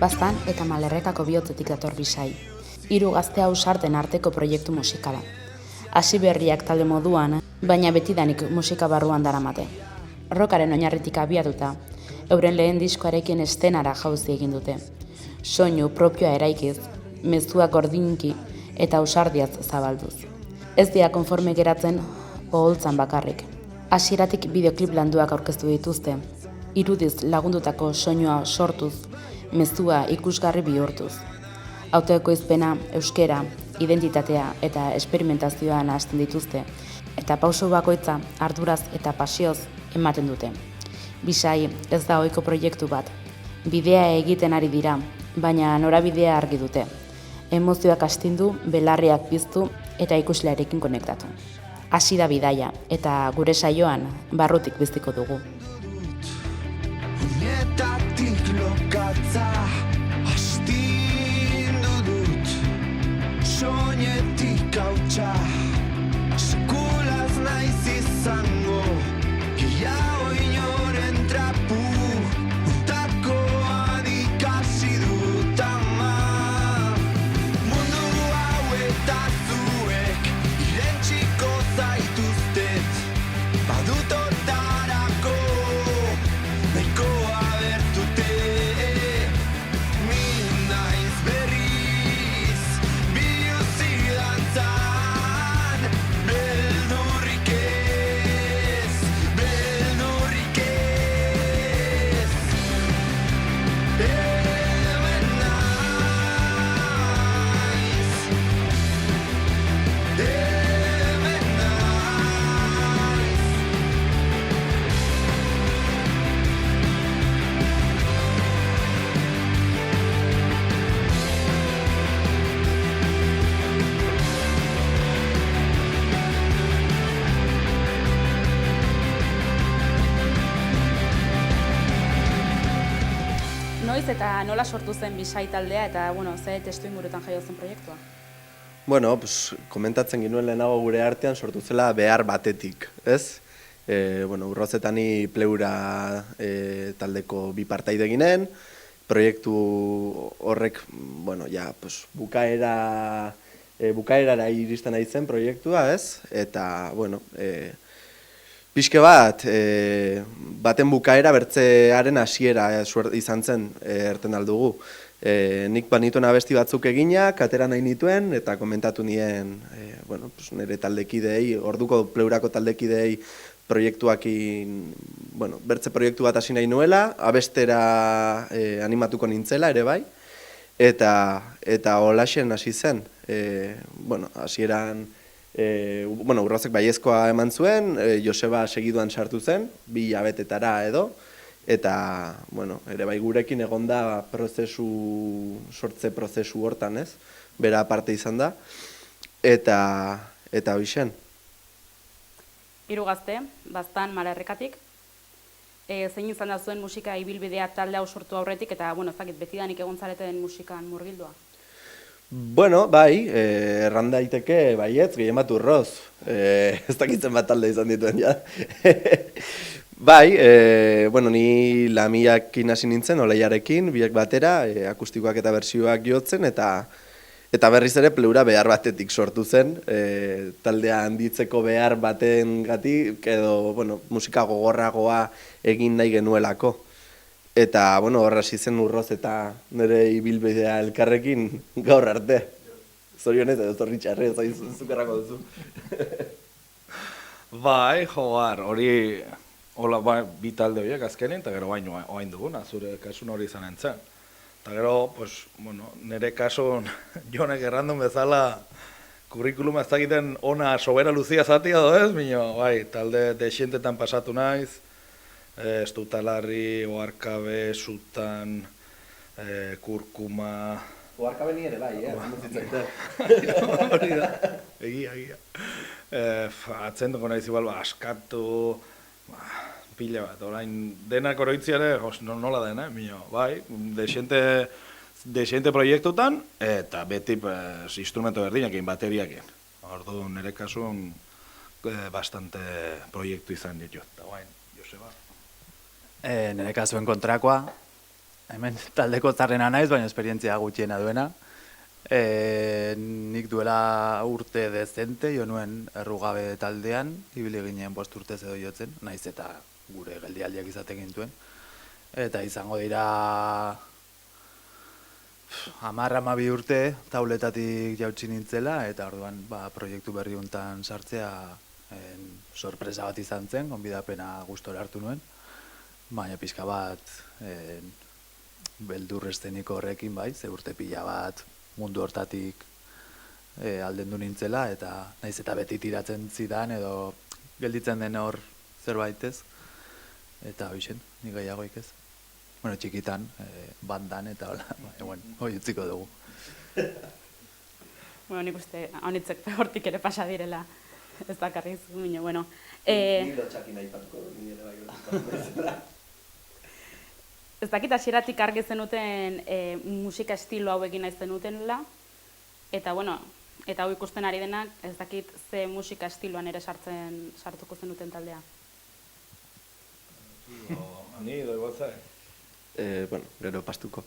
Baztan eta Malerrekako bihotzetik dator Bisai. 3 gazte ausarten arteko proiektu musikala. Hasi berriak talde moduan, baina betidanik musika barruan daramate. Rockaren oinarritik abiatuta, euren lehen diskoarekin estenara jauzi egin dute. Soinu propioa eraikiz, mezuak gordinki eta ausardiaz zabalduz. Ez dira konforme geratzen oholtzan bakarrik. Hasieratik bideoklip landuak aurkeztu dituzte, irudiz lagundutako soinua sortuz, mezua ikusgarri bihurtuz. Autoekoizpena, euskera, identitatea eta esperimentazioa nahasten dituzte, eta pauso bakoitza arduraz eta pasioz ematen dute. Bisai ez da ohiko proiektu bat. Bidea egiten ari dira, baina norabidea argi dute. Emozioak astindu, belarriak piztu eta ikuslearekin konektatu. Hasi da bidaia eta gure saioan barrutik biziko dugu. Nietatik lokatza astindu dut, soinetik hautsa sekulaz naiz izango, gehiago inoren trapu utakoan ikasi dut ama. Mundu hau eta zuek irentsiko zaituztet, badut otarako nahikoa bertute. Ni naiz berriz biluzi dantzan, beldurrik ez, beldurrik ez. Hemen naiz, hemen naiz. Noiz eta nola sortu zen Bisai taldea eta ze testuingurutan jaio zen proiektua? Bueno, komentatzen ginuen lehenago gure artean sortu zela behar batetik, ez? Urrozetani Pleura taldeko bi partaide ginen, proiektu horrek, bukaerara iristen ari zen proiektua, ez? Eta, pixke bat, baten bukaera bertzearen hasiera izan zen, erten aldugu. Nik banituen abesti batzuk eginak, atera nahi nituen, eta komentatu nien nire taldekideei, orduko Pleurako taldekideei proiektuakin, bertze proiektu bat hasi nahi nuela, abestera animatuko nintzela ere bai, eta holaxen hasi zen. Hasieran, Urrozek baiezkoa eman zuen, Joseba segiduan sartu zen, 2 hilabetetara edo, eta, ere bai gurekin egonda sortze prozesu hortan, ez? Bera parte izan da, eta hoixen. 3 gazte, Baztan Malerrekatik. Zein izan da zuen musika ibilbidea talde hau sortu aurretik, eta, ezakit, betidanik egon zareten musikan murgildua? Bai, erran daiteke baietz, gehien bat Urroz. Ez dakitzen bat talde izan dituen, ja. Bai, ni Lamiakin hasi nintzen, Oleiarekin, biak batera, akustikoak eta bertsioak jotzen, eta berriz ere Pleura behar batetik sortu zen, taldea handitzeko behar batengatik, edo, musika gogorragoa egin nahi genuelako. Eta, horra hasi zen Urroz eta nire ibilbidea elkarrekin gaur arte. Zorionez edo zorritxarre, zukerrako duzu. Bai, hori, bi talde horiek azkenin, eta gero oain duguna, zure kasun hori izan entzen. Eta gero, nire kasun Jonek errandun bezala kurrikuluma ez dakiten ona sobera luzia zatia doez, bai, talde desientetan pasatu naiz, Estutalarri, Oarkabe, Sutan, Kurkuma... Oarkabe ni ere bai, Hori da, egia. Atzenduko nahiz igual, askatu, pila bat, orain denak oroitziare, nola den, bai, desiente proiektutan, eta beti instrumento berdinak egin, bateriak egin. Ordu nire kasun bastante proiektu izan ditu, eta guain, Joseba. Nire kasuen kontrakoa, hemen taldeko zarrena naiz, baina esperientzia gutxiena duena. Nik duela urte dezente, jo nuen errugabe taldean, ibili ginen 5 urtez edo jotzen, naiz eta gure geldialdiak izaten gintuen. Eta izango dira 10-12 urte tauletatik jautsi nintzela, eta orduan proiektu berri hontan sartzea sorpresa bat izan zen, gonbidapena gustora hartu nuen, baina pixka bat beldur eszeniko horrekin bai, ze urte pila bat mundu hortatik aldendu nintzela, eta naiz eta beti tiratzen zidan edo gelditzen den hor zerbait ez, eta hoixen, nik gehiagoik ez. Bueno, txikitan, bandan eta hola, hoi utziko dugu. Bueno, nik uste honitzek hortik ere pasa direla, ez bakarriz, baina, bueno. Ni lotxakin aipatuko, ni ere bai lotxakin. Ez dakit hasieratik argi zenuten musika estilo hau egin nahi zenutenla, eta bueno, eta hau ikusten ari denak, ez dakit ze musika estiloan ere sartuko zenuten taldea. Ni doi gotza, Bueno, gero pastuko.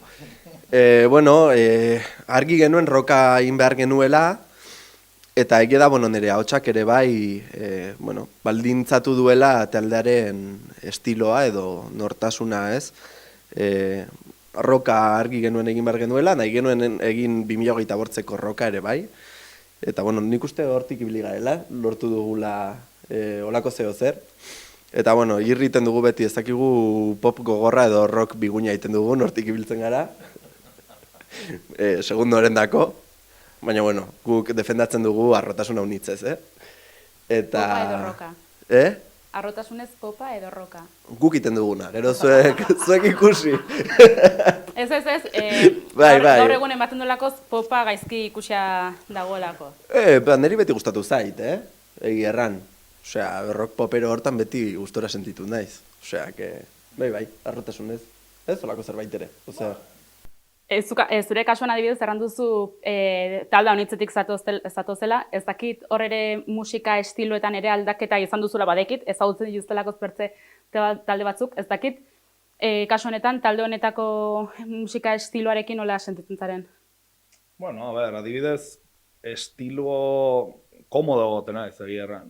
Argi genuen roka egin behar genuela, eta egia da, nire ahotsak ere bai, baldintzatu duela taldearen estiloa edo nortasuna, ez? Roka argi genuen egin behar genuela, nahi genuen egin 2028ko roka ere bai. Eta, nik uste hortik ibili garela, lortu dugula olako zeo zer. Eta, irriten dugu beti, ez dakigu pop gogorra edo rock biguina egiten dugu, hortik ibiltzen gara. Segundo horrendako. Baina, guk defendatzen dugu arrotasuna unitzez, Eta... Popa edo roka. Arrotasunez popa edo roka. Guk iten duguna, gero zuek ikusi. Ez, Bai. Gaur egun ematen dolakoz popa gaizki ikusia dagoelako. Niri beti gustatu zait, Egi erran. Osea, rock popero hortan beti gustora sentitu naiz. Osea, bai, arrotasunez. Ez olako zerbait ere. Osea... Zure kasuan adibidez erran duzu talda honitzetik zatozela, ez dakit hor ere musika estiloetan ere aldaketa izan duzula badekit, ezagutzen dituztelako bertze talde batzuk, ez dakit kasu honetan talde honetako musika estiloarekin nola sentitzen zaren? Bueno, adibidez, estilo komodo gotena ez egia erran.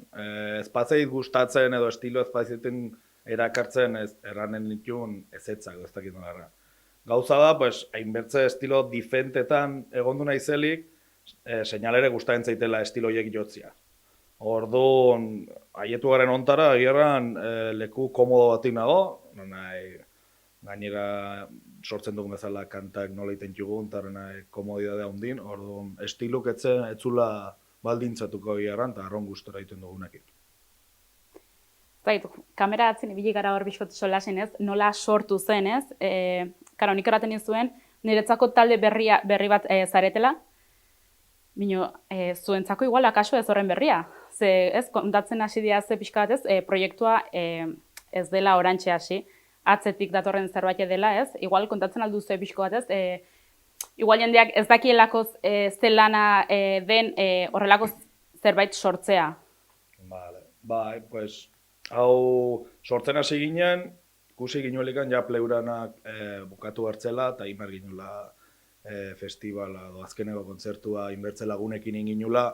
Ez patzeit gustatzen edo estilo ez patzeten erakartzen erranen ditun ezetzak, ez dakit nola erran. Gauza da, hainbertze estilo difentetan egondu naizelik, seinalere gustatzen zaitela estilo horiek jotzia. Orduan, haietu garen ontara, agierran leku komodo batik nago, gainera sortzen dugun bezala kantak nola iten jugun, eta komodidadea hundin, orduan, estiluk etzula baldintzatuko agierran, eta arron gustora egiten dugunekin. Kamera atzen ibili gara hor bizkot solasen ez, nola sortu zen ez, karo, nik eraten nizuen, niretzako talde berri bat zaretela, bino, zuentzako igual akaso ez horren berria. Ze, ez, kontatzen hasi dira ze pixka bat ez, proiektua ez dela orantxe hasi, atzetik datorren zerbait dela ez, igual kontatzen alduzu pixko bat ez, igual jendeak ez dakielakoz zelana den horrelako zerbait sortzea. Bai, hau sortzen hasi ginen, ikusi ginuelikan ja pleuranak bukatu hartzela eta inbar ginula festivala edo azkeneko kontzertua inbertze lagunekin inginula,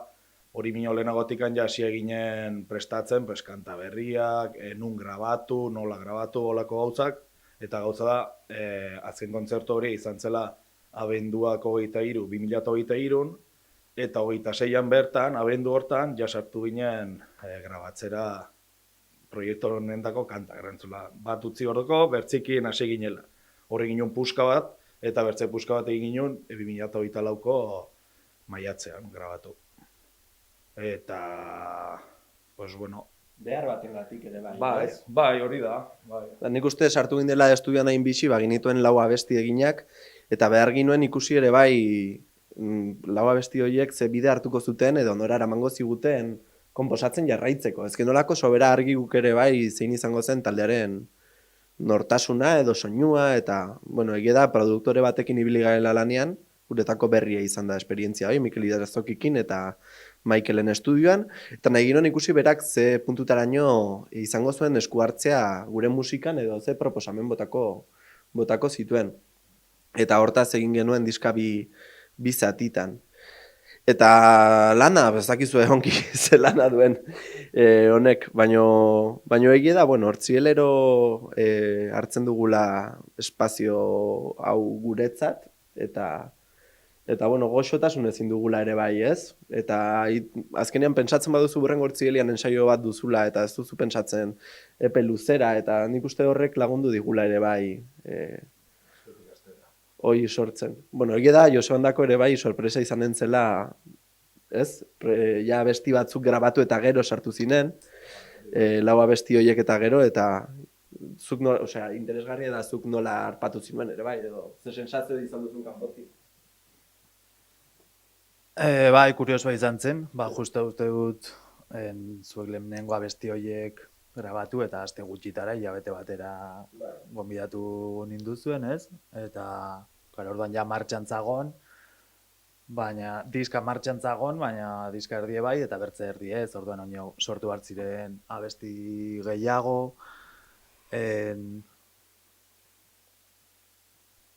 hori bino lehenagotikan ja hasi eginen prestatzen, kanta berriak, nun grabatu, nola grabatu, olako gauzak, eta gauza da, azken kontzertu hori izan zela abenduak 2023, eta 26an bertan, abendu hortan, ja sartu ginen grabatzera proiektu honendako kantak erantzula. Bat utzi orduko, bertzikin hasi ginela. Horre ginen puska bat, eta bertze puska bat egin ginen 2024ko maiatzean grabatu. Eta, behar batengatik ere bai, hori da. Nik uste sartu gindela estudian hain bizi, ginituen lau abesti eginak, eta behar ginuen ikusi ere bai lau abesti horiek ze bide hartuko zuten, edo nora eramango ziguten konposatzen jarraitzeko. Ez genolako sobera argi guk ere bai zein izango zen taldearen nortasuna edo soinua, eta, egia da, produktore batekin ibili garela lanean, guretako berria izan da esperientzia hori, Mikel Idarazokikin eta Michaelen estudioan, eta nahi ginen ikusi berak ze puntutaraino izango zuen esku hartzea gure musikan edo ze proposamen botako zituen. eta hortaz egin genuen diska bi zatitan. Eta lana, ez dakizue ongi ze lana duen honek, baino egia da, bueno, hortzielero hartzen dugula espazio hau guretzat, eta bueno, goxotasun ezin dugula ere bai, ez? Eta azkenean pentsatzen baduzu burrengo hortzielian ensaio bat duzula, eta ez duzu pentsatzen epe luzera, eta nik uste horrek lagundu digula ere bai, hoi sortzen. Bueno, egia da, Josebandako ere bai sorpresa izanen zela, ez? Ja abesti batzuk grabatu eta gero sartu zinen, lau abesti horiek eta gero, eta zuk interesgarria da zuk nola harpatu zinuen ere bai, edo ze sensazio izan duzun kanpotik. Bai, kuriosoa izan zen, justo uste dut zuek lehenengo abesti horiek grabatu eta aste gutxitara, hilabete batera gonbidatu ninduzuen, ez? Eta, orduan ja martxan zagon, diska martxan zagon, baina diska erdie bai, eta bertze erdie ez, orduan oino sortu hartziren abesti gehiago,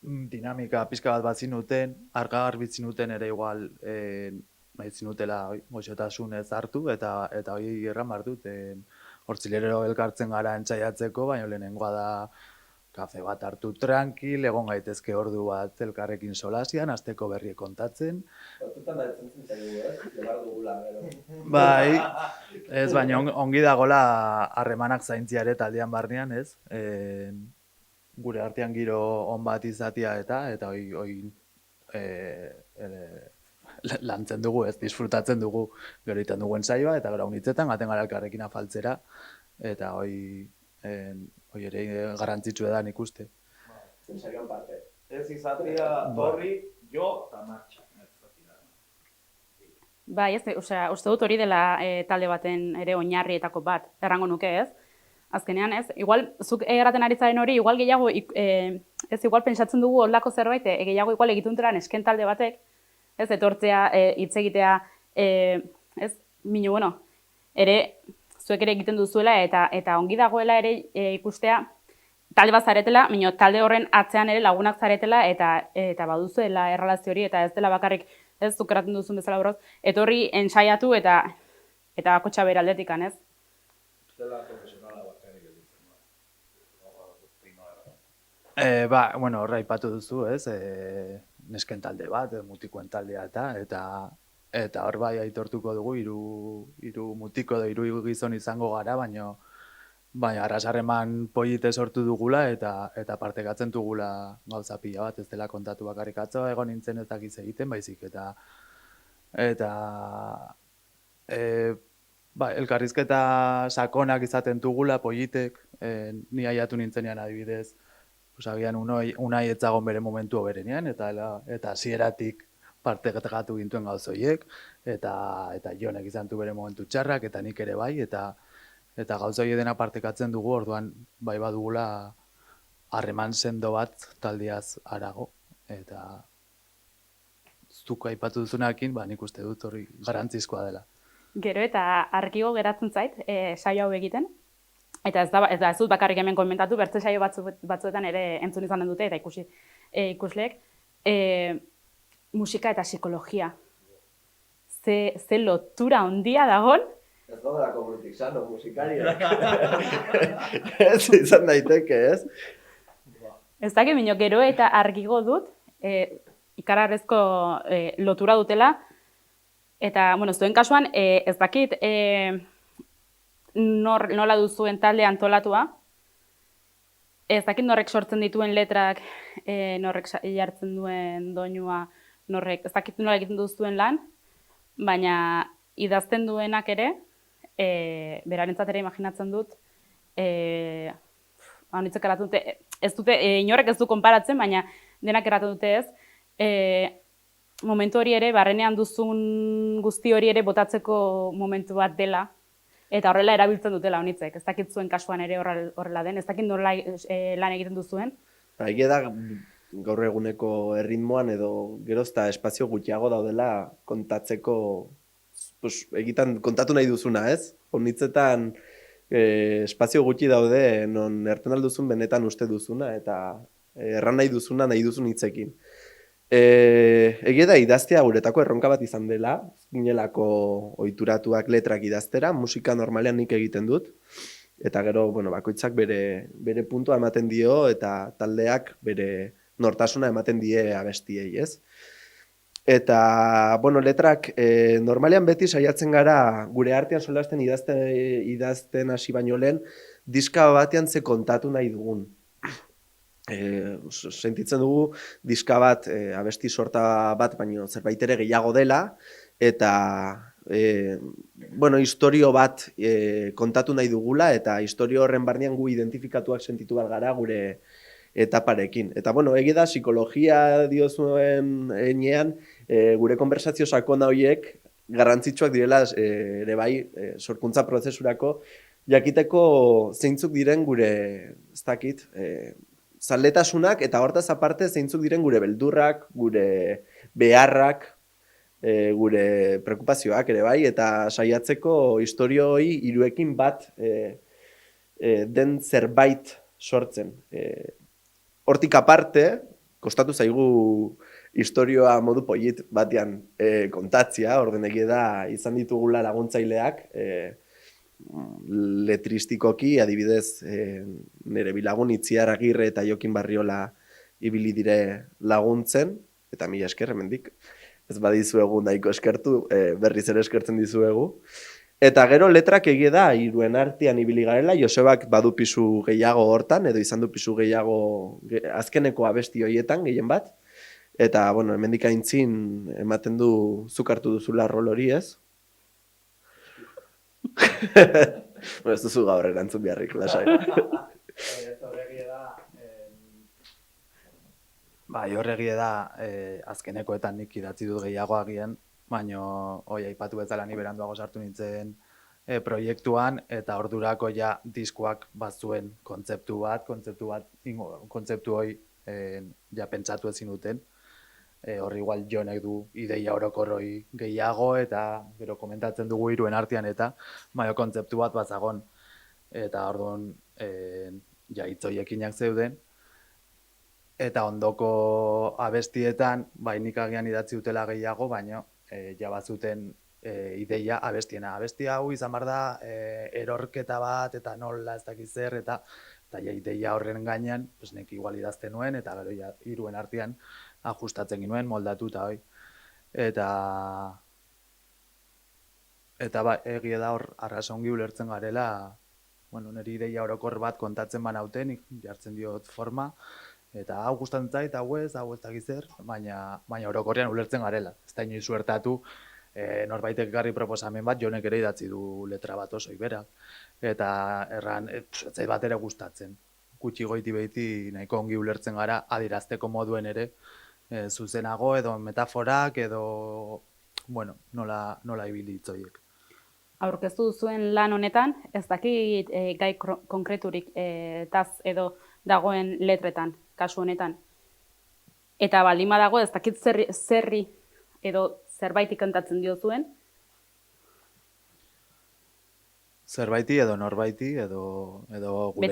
dinamika pixka bat zinuten, argagarbi zinuten ere igual nahi zinutela goxotasunez hartu, eta hori erran behar dut, hortzilero elkartzen gara entzaiatzeko, baina lehenengoa da kafe bat hartu tranquil, egon gaitezke ordu bat elkarrekin solasian, asteko berriek kontatzen. Batzutan da etzen zaigu, ez? Lebar dugula, gero. Bai, ez, baina ongi dagola harremanak zaintzia ere taldean barnean, ez? Gure artean giro on bat izatea eta hoi lantzen dugu, ez, disfrutatzen dugu gero iten dugu ensaioa, eta gero unitzetan gaten gara elkarrekin afaltzera, eta hoi ere garrantzitsua da nik uste. Ensaioan parte. Ez izatea torri, jo eta martxa. Bai, ez, uste dut hori dela talde baten ere oinarrietako bat, errango nuke, ez? Azkenean, ez? Igual, zuk erraten ari zaren hori, igual gehiago, ez, igual pentsatzen dugu holdako zerbait, gehiago igual egitunteran esken talde batek, ez, etortzea, hitz egitea, ez, minu, bueno, ere, zuek ere egiten duzuela, eta ongi dagoela ere ikustea, talde bat zaretela, minu, talde horren atzean ere lagunak zaretela, eta baduzuela errelazio hori, eta ez dela bakarrik, ez, zuk erraten duzun bezala buruz, etorri ensaiatu eta bakotxa bere aldetikan, ez? Zela profesionala bakarrik editzen Ba, bueno, horra aipatu duzu, ez? Nesken talde bat, mutikoen taldea eta hor bai aitortuko dugu hiru mutiko edo hiru gizon izango gara, baina arrasarreman polite sortu dugula eta partekatzen dugula gauza pila bat, ez dela kontatu bakarrik atzo egon nintzen ez dakiz egiten, baizik eta elkarrizketa sakonak izaten dugula politek, ni aiatu nintzenean adibidez, agian unai etzagon bere momentu berenean, eta hasieratik partekatu gintuen gauz horiek, eta Jonek izan du bere momentu txarrak, eta nik ere bai, eta gauza hori dena partekatzen dugu, orduan bai badugula harreman sendo bat taldeaz harago, eta zuk aipatu duzunakin, nik uste dut hori garrantzizkoa dela. Gero eta argigo geratzen zait, saio hau egiten, eta ez dut bakarrik hemen komentatu, bertze saio batzuetan ere entzun izan den dute, eta ikusleek, musika eta psikologia. Ze lotura handia dagon. Ez da komunitik sano, musikariak. Ez izan daiteke, ez? Ez dakit minio, gero eta argigo dut, ikararrezko lotura dutela, eta, bueno, zuen kasuan, ez dakit nola duzuen talde antolatua, ez dakit norrek sortzen dituen letrak, norrek jartzen duen doinua, ez dakit nola egiten duzuen lan, baina idazten duenak ere, berarentzat ere imaginatzen dut, honitzek erraten dute, ez dute, inorrek ez du konparatzen, baina denak erraten dute ez, momentu hori ere, barrenean duzun guzti hori ere botatzeko momentu bat dela, eta horrela erabiltzen dutela honitzek. Ez dakit zuen kasuan ere horrela den, ez dakit nola lan egiten duzuen. Egia da gaur eguneko erritmoan edo gerozta espazio gutxiago daudela kontatzeko, kontatu nahi duzuna, ez? Honitzetan espazio gutxi daude non erten alduzun benetan uste duzuna, erran nahi duzuna, nahi duzun hitzekin. Egia da idaztea guretako erronka bat izan dela, ginelako ohituratuak letrak idaztera, musika normalean nik egiten dut, eta gero, bueno, bakoitzak bere puntua ematen dio, eta taldeak bere nortasuna ematen die abestiei, ez? Eta, bueno, letrak normalean beti saiatzen gara gure artean solasten idazten hasi baino lehen, diska batean ze kontatu nahi dugun. Sentitzen dugu diska bat, abesti sorta bat, baino zerbait ere gehiago dela, eta bueno, istorio bat kontatu nahi dugula, eta istorio horren barnean gu identifikatuak sentitu bat gara gure etaparekin. Eta, bueno, egia da, psikologia diozuen enean, gure konversazio sakona horiek garrantzitsuak direla ere bai sorkuntza prozesurako, jakiteko zeintzuk diren gure, ez dakit, zaletasunak eta hortaz aparte zeintzuk diren gure beldurrak, gure beharrak, gure preokupazioak ere bai, eta saiatzeko istorio hori hiruekin bat den zerbait sortzen. Hortik aparte, kostatu zaigu istorioa modu polit batean kontatzia, orden egia da izan ditugula laguntzaileak, letristikoki, adibidez, nire bilagun Itziar Agirre eta Jokin Barriola ibili dire laguntzen, eta mila esker hemendik. Ez badizuegu nahiko eskertu, berriz ere eskertzen dizuegu. Eta gero letrak egia da, hiruen artean ibili garela, Josebak badu pisu gehiago hortan, edo izan du pisu gehiago azkeneko abesti horietan, gehien bat. Eta, bueno, hemendik aintzin ematen du zuk hartu duzula rol hori, ez? Bueno, ez duzu gaur erantzun beharrik, lasai. Bai, horregie da, azkenekoetan nik idatzi dut gehiago agian, baina aipatu bezala ni beranduago sartu nintzen proiektuan, eta ordurako ja diskoak bazuen kontzeptu hori ja pentsatu ezin duten. Horri igual Jonek du ideia orokorroi gehiago, eta gero komentatzen dugu hiruen artean, eta baina kontzeptu bat bazagon. Eta orduan ja hitzoiekinak zeuden, eta ondoko abestietan, bai nik agian idatzi dutela gehiago, baina ja bazuten ideia abestiena. Abestia hau izan behar da erorketa bat, eta nola ez dakiz zer, eta ja ideia horren gainean, nek igual idazten nuen, eta gero ja hiruen artean ajustatzen ginuen, moldatuta hoi. Eta ba, egia da hor arrasongi ulertzen garela, bueno, niri ideia orokor bat kontatzen banaute, nik jartzen diot forma, eta hau gustatzen zait, hau ez dakiz zer, baina orokorrean ulertzen garela. Ez da inoiz suertatu, norbaitek garri proposamen bat, Jonek ere idatzi du letra bat oso berak. Eta erran, ez zait bat ere gustatzen. Gutxi goiti behiti nahiko ongi ulertzen gara, adierazteko moduen ere, zuzenago edo metaforak edo, bueno, nola ibili hitzoiek. Aurkeztu duzuen lan honetan, ez dakit gai konkreturik taz edo dagoen letretan, kasu honetan. Eta baldin badago, ez dakit zerri edo zerbaiti kantatzen diozuen. Zerbaiti edo norbaiti edo gure...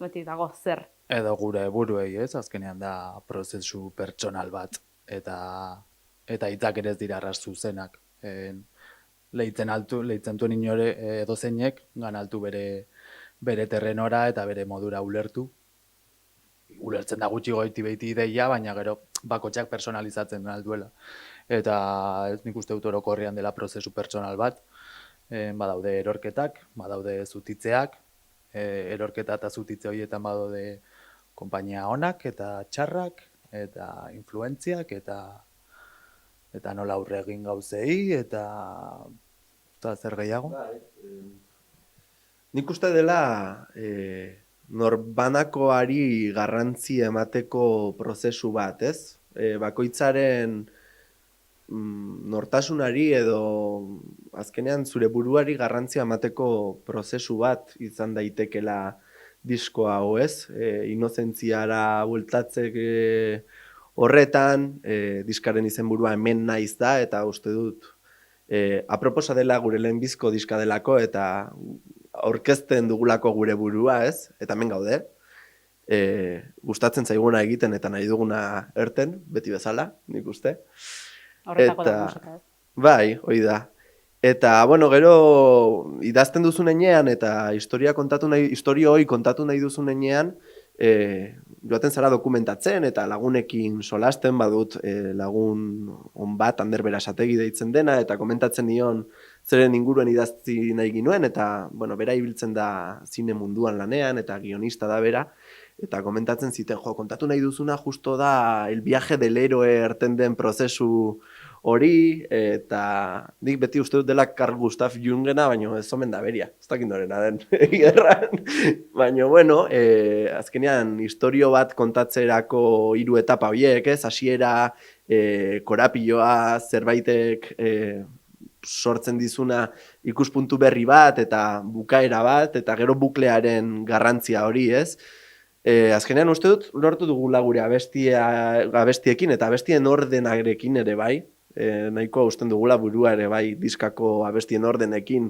Beti dago zer. Edo gure buruei, ez? Azkenean da prozesu pertsonal bat, eta hitzak ere ez dira arras zuzenak. Leitzen duen inore edo zeinek, ganaltu bere terrenora eta bere modura ulertu. Ulertzen da gutxi goiti behiti ideia, baina gero bakotxak personalizatzen alduela. Eta ez nik uste dut orokorrean dela prozesu pertsonal bat, badaude erorketak, badaude zutitzeak, erorketa eta zutitze horietan badaude konpainia onak eta txarrak, eta influentziak, eta nola aurre egin gauzei, eta zer gehiago. Nik uste dela norbanakoari garrantzi emateko prozesu bat, ez? Bakoitzaren nortasunari edo azkenean zure buruari garrantzia emateko prozesu bat izan daitekela disko hau, ez? Inozentziara bueltatzek horretan, diskaren izenburua hemen naiz da, eta uste dut aproposa dela gure lehenbizko diska delako, eta aurkezten dugulako gure burua, ez? Eta hemen gaude. gustatzen zaiguna egiten eta nahi duguna erten, beti bezala, nik uste. Horretako da musika, ez? Bai, hori da. Eta, bueno, gero idazten duzun enean eta istorio hori kontatu nahi duzun enean, joaten zara dokumentatzen eta lagunekin solasten badut lagun on bat, Ander Berasategi deitzen dena, eta komentatzen nion zeren inguruen idazti nahi ginuen, eta, bueno, bera ibiltzen da zine munduan lanean, eta guionista da bera, eta komentatzen ziten, kontatu nahi duzuna justo da el viaje del héroe erten den prozesu hori, eta nik beti uste dut dela Carl Gustav Jungena, baina ez omen da beria, ez dakit norena den gerran. Baina, bueno, azkenean historio bat kontatzerako 3 etapa horiek, ez? Hasiera, korapioa, zerbaitek sortzen dizuna ikuspuntu berri bat, eta bukaera bat, eta gero buklearen garrantzia hori, ez? Azkenean uste dut, lortu dugula gure abestiekin, eta abestien ordenarekin ere bai, nahiko usten dugula burua ere bai diskako abestien ordenekin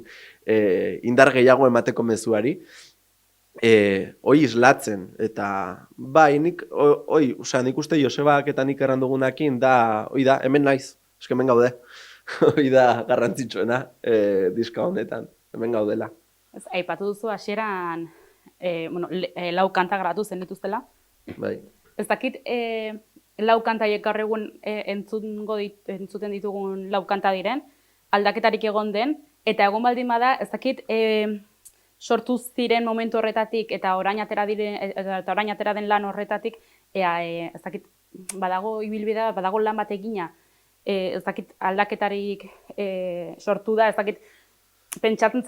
indar gehiago emateko mezuari. Hoi islatzen, eta bai, nik uste Josebak eta nik erran dugunakin da, hemen naiz, hemen gaude, hoi da garrantzitsuena diska honetan, hemen gaudela. Ez, aipatu duzu hasieran, lau kanta grabatu zen dituztela. Bai. Ez dakit, lau kantaiek gaur egun entzuten ditugun lau kanta diren, aldaketarik egon den, eta egon baldin bada, ez dakit, sortu ziren momentu horretatik eta orain atera den lan horretatik, ez dakit, badago ibilbidea, badago lan bat egina, ez dakit aldaketarik sortu da, ez dakit, pentsatzen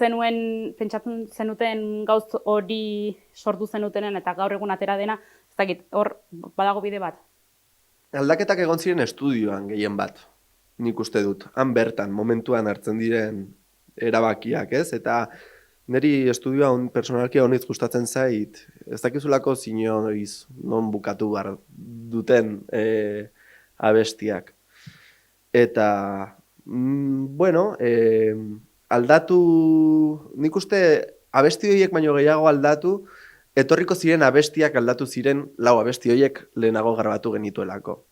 zenuten gauz hori sortu zenutenen eta gaur egun atera dena, ez dakit, hor badago bide bat. Aldaketak egon ziren estudioan gehien bat, nik uste dut. Han bertan, momentuan hartzen diren erabakiak, ez? Eta niri estudioa personalki honitz gustatzen zait, ez dakizulako zinioiz non bukatu behar duten abestiak. Eta, bueno, aldatu, nik uste abesti horiek baino gehiago aldatu, etorriko ziren abestiak aldatu ziren 4 abesti horiek lehenago grabatu genituelako.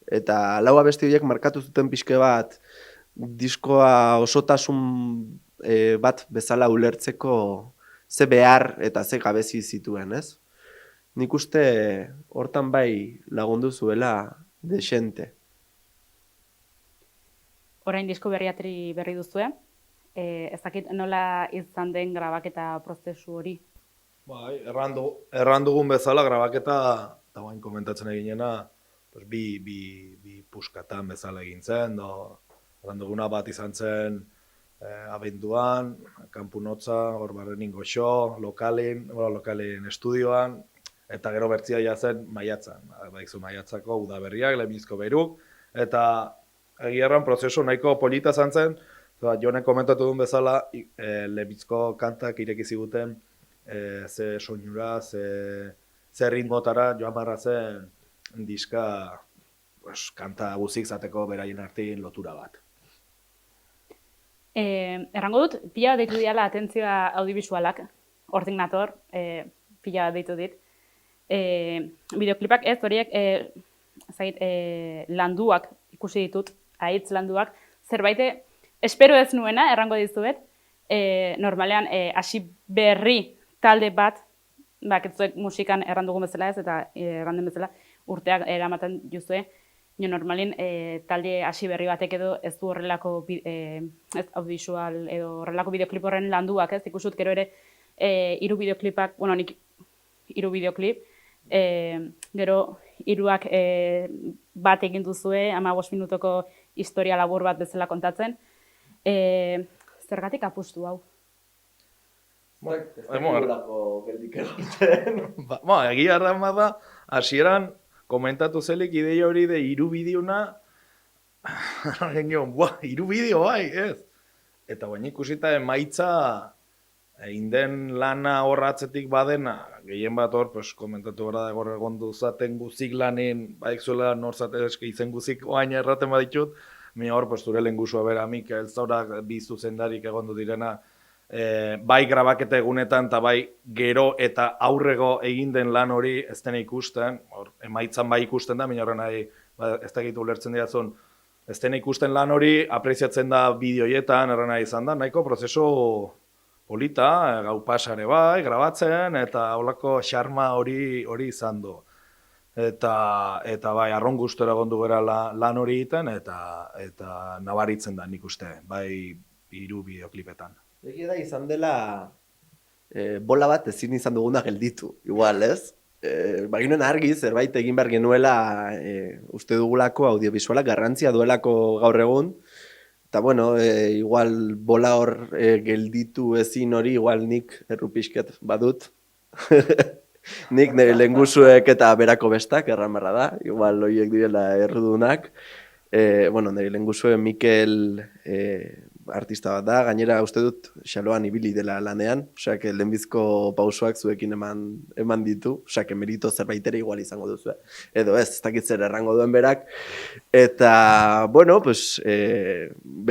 Eta 4 abesti horiek markatu zuten pixke bat diskoa osotasun bat bezala ulertzeko ze behar eta ze gabezi zituen, ez? Nik uste hortan bai lagundu zuela desente. Orain disko berri duzue, ez dakit nola izan den grabaketa prozesu hori? Bai, erran dugun bezala grabaketa, eta bain komentatzen eginena, pues, bi puskatan bezala egin zen, erran duguna bat izan zen abenduan, kanpunotza, hor barrenin goxo, lokalen estudioan, eta gero bertzia jazen maiatzan, baikzu maiatzako udaberriak, lehenbizko beruk, eta egierran prozesu nahiko polita izan zen, Jonek komentatu duen bezala, lehenbizko kantak ireki ziguten, ze soinura, ze ritmotara joan barra zen diska kanta guzik zateko beraien artean lotura bat. Errango dut, pila deitu diala atentzioa audiovisualak, hortik nator, pila deitu dit. Bideoklipak ez, horiek landuak ikusi ditut, ahitz landuak, zerbait espero ez nuena, errango dizuet, normalean hasi berri talde bat, baketzuek musikan errandugun bezala ez, eta erranden bezala urteak eramaten juzue, normalin talde hasi berri batek edo ez du horrelako audiovisual edo horrelako bideoklip horren landuak, ez, ikusut gero ere 3 bideoklipak, bueno, nik 3 bideoklip, gero 3ak bat egin duzue, 15 minutoko historia labur bat bezala kontatzen, zergatik apustu hau? Egia erran bada, hasieran komentatu zelik ideia hori de 3 bideona, genioan, 3 bideo bai, ez? Eta baina ikusita emaitza, inden lana horratzetik badena, gehien bat hor, komentatu gara da gaur egon duzaten guzik lanen, baik zuela nortzate izen guzik oain erraten baditut, mi hor, zure lehen guzua bera, Mikel Zaurak, 2 zuzendarik egon du direna, bai grabaketa egunetan eta bai gero eta aurrego egin den lan hori ez dena ikusten, emaitzan bai ikusten da, baina horren nahi, ez da egitu ulertzen diatzun, ez dena ikusten lan hori, apreziatzen da bideoietan, erren nahi izan da, nahiko prozesu polita, gau pasare bai, grabatzen, eta holako xarma hori izan du. Eta bai, arron gustora gondu gara lan hori egiten, eta nabaritzen da nik uste, bai 3 bideoklipetan. Egia da izan dela bola bat ezin izan duguna gelditu, igual, ez? Baginen argi zerbait egin behar genuela uste dugulako audiovisualak garrantzia duelako gaur egun, eta bueno, igual bola hor gelditu ezin hori, igual nik errupisket badut. Nik nire lengusuek eta berako bestak, erran barra da, igual horiek direla errudunak. Bueno, nire lengusue Mikel artista bat da, gainera uste dut xaloan ibili dela lanean, osea, lehenbizko pausoak zuekin eman ditu, osea, merito zerbaitere igual izango duzu, edo ez dakit zer errango duen berak, eta, bueno, pues,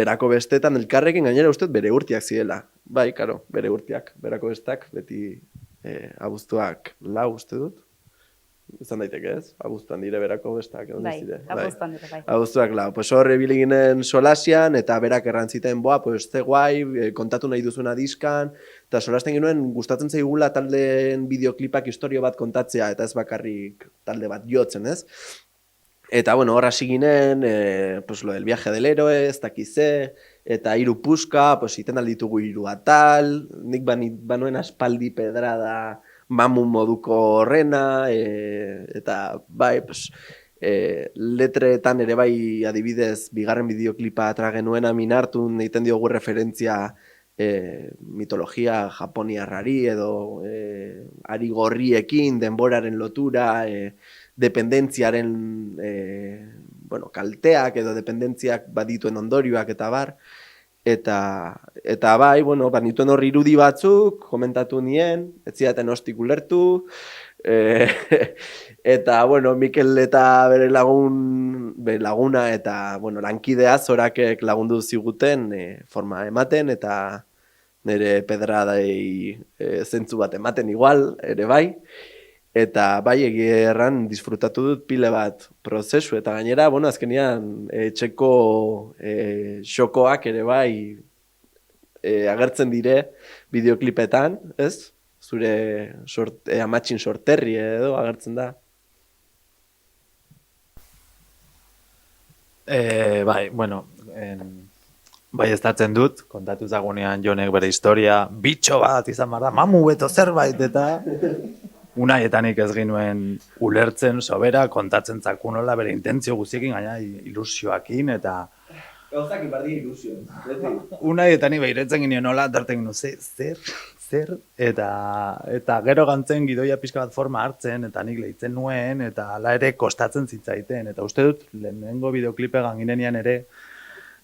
berako bestetan elkarrekin gainera uste dut bere urtiak zirela, bai, karo, bere urtiak, berako bestak, beti abuztuak 4 uste dut, izan daiteke ez, abuztuan dire berako bestak, egon dizire. Abuztuan dire, bai. Abuztuak 4, pues hor ebili ginen solasian, eta berak errantziten, pues ze guai, kontatu nahi duzuna diskan, eta solasten genuen gustatzen zaigula taldeen bideoklipak historio bat kontatzea, eta ez bakarrik talde bat jotzen, ez? Eta, bueno, hor hasi ginen, pues lo del viaje del héroe, ez dakize, eta 3 puska, pues iten alditugu 3 atal, nik banuen aspaldi pedrada, mamun moduko horrena, eta bai, pues, letretan ere bai adibidez, bigarren bideoklipa atra genuena minartun, egiten diogu referentzia mitologia japoniarrari edo ari gorriekin, denboraren lotura, dependentziaren bueno, kalteak edo dependentziak badituen ondorioak eta bar, eta bai, bueno, banituen horri irudi batzuk, komentatu nien, ez zidaten hostik ulertu, eta, bueno, Mikel eta bere laguna eta, bueno, lankidea zorakek lagundu ziguten forma ematen, eta nire pedradei zentzu bat ematen igual, ere bai, eta bai egierran disfrutatu dut pile bat prozesu, eta gainera, bueno, azkenean etxeko xokoak ere bai agertzen dire bideoklipetan, ez? Zure amatxin sorterri edo agertzen da. Bai, bueno, bai estatzen dut, kontatu zagunean Jonek bere historia, bitxo bat izan behar da, mamu beto zerbait, eta unahietanik ez ginuen ulertzen, sobera, kontatzen zakunola bere intentzio guztiekin, gaina ilusioakin, eta Gauzak ipardi ilusio, beti. unahietanik behiretzen ginen nola, darten ginen, zer, eta gero gantzen gidoia pixka bat forma hartzen, eta nik lehitzen nuen, eta ala ere kostatzen zitzaiten, eta uste dut, lehenengo bideoklipe ganginean ere,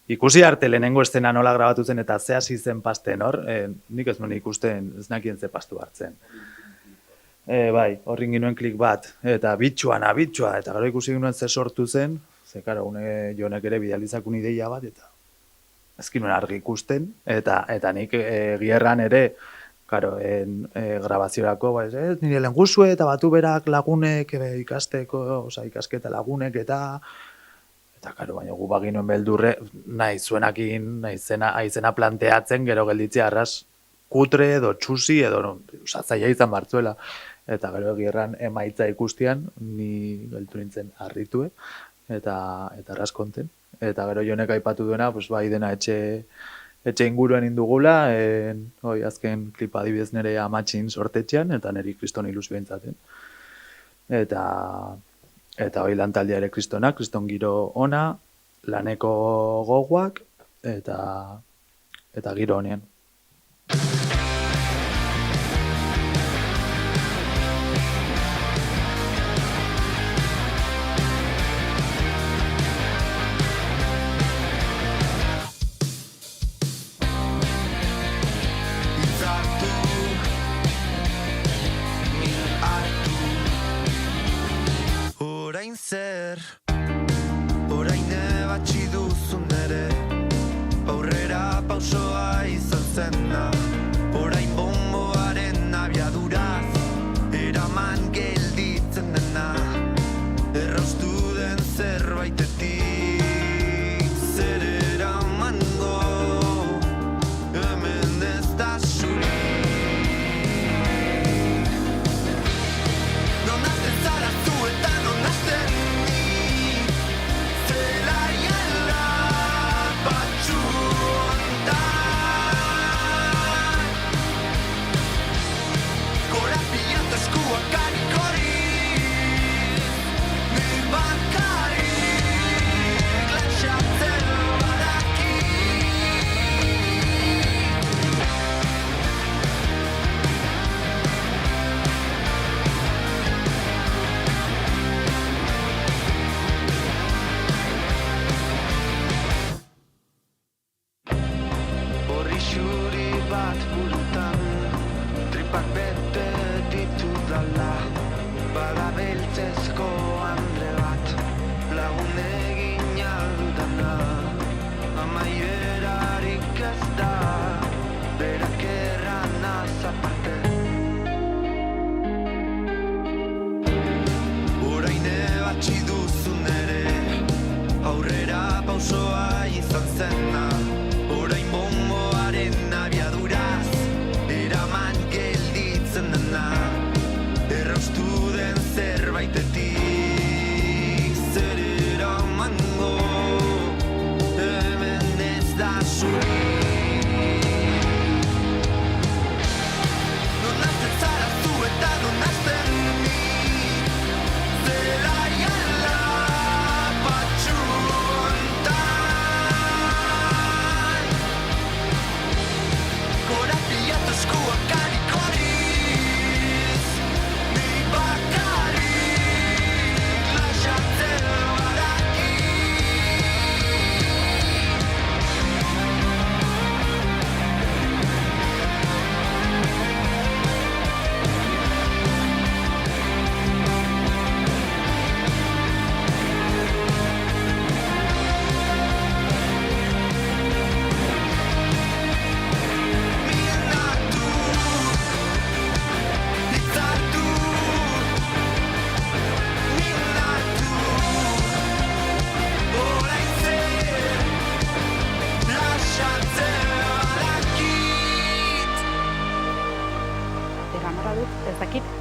ikusi arte lehenengo estena nola grabatu zen, eta ze hasi zen pasten hor, nik ez nuen ikusten, ez nakien ze pastu hartzen. Bai, horrin ginuen klik bat, eta bitxua, eta gero ikusi ginuen ze sortu zen, ze karo, Jonek ere bidalizakun ideia bat, eta ez ginuen argi ikusten, eta nik gierran ere, karo, grabaziorako, nire lengusue eta batu berak lagunek ikasteko, oza, ikasketa lagunek eta karo, baina gu baginuen beldurre, nahi zuenakin, aizena planteatzen, gero gelditzea arras kutre edo txusi edo zaila izan bartzuela. Eta gero egierran emaitza ikustian, ni geltu nintzen harritue, eta arras konten. Eta gero Jonek aipatu duena, pues, bai dena etxe inguruen indugula, azken klipa adibidez nire amatxin sortetxean, eta niri kriston ilusio entzaten. Eta hoi lantaldia ere kristonak, kriston giro ona, laneko gogoak, eta giro honean. Zer, orain ebatxi duzun ere, aurrera pausoa izan zen da.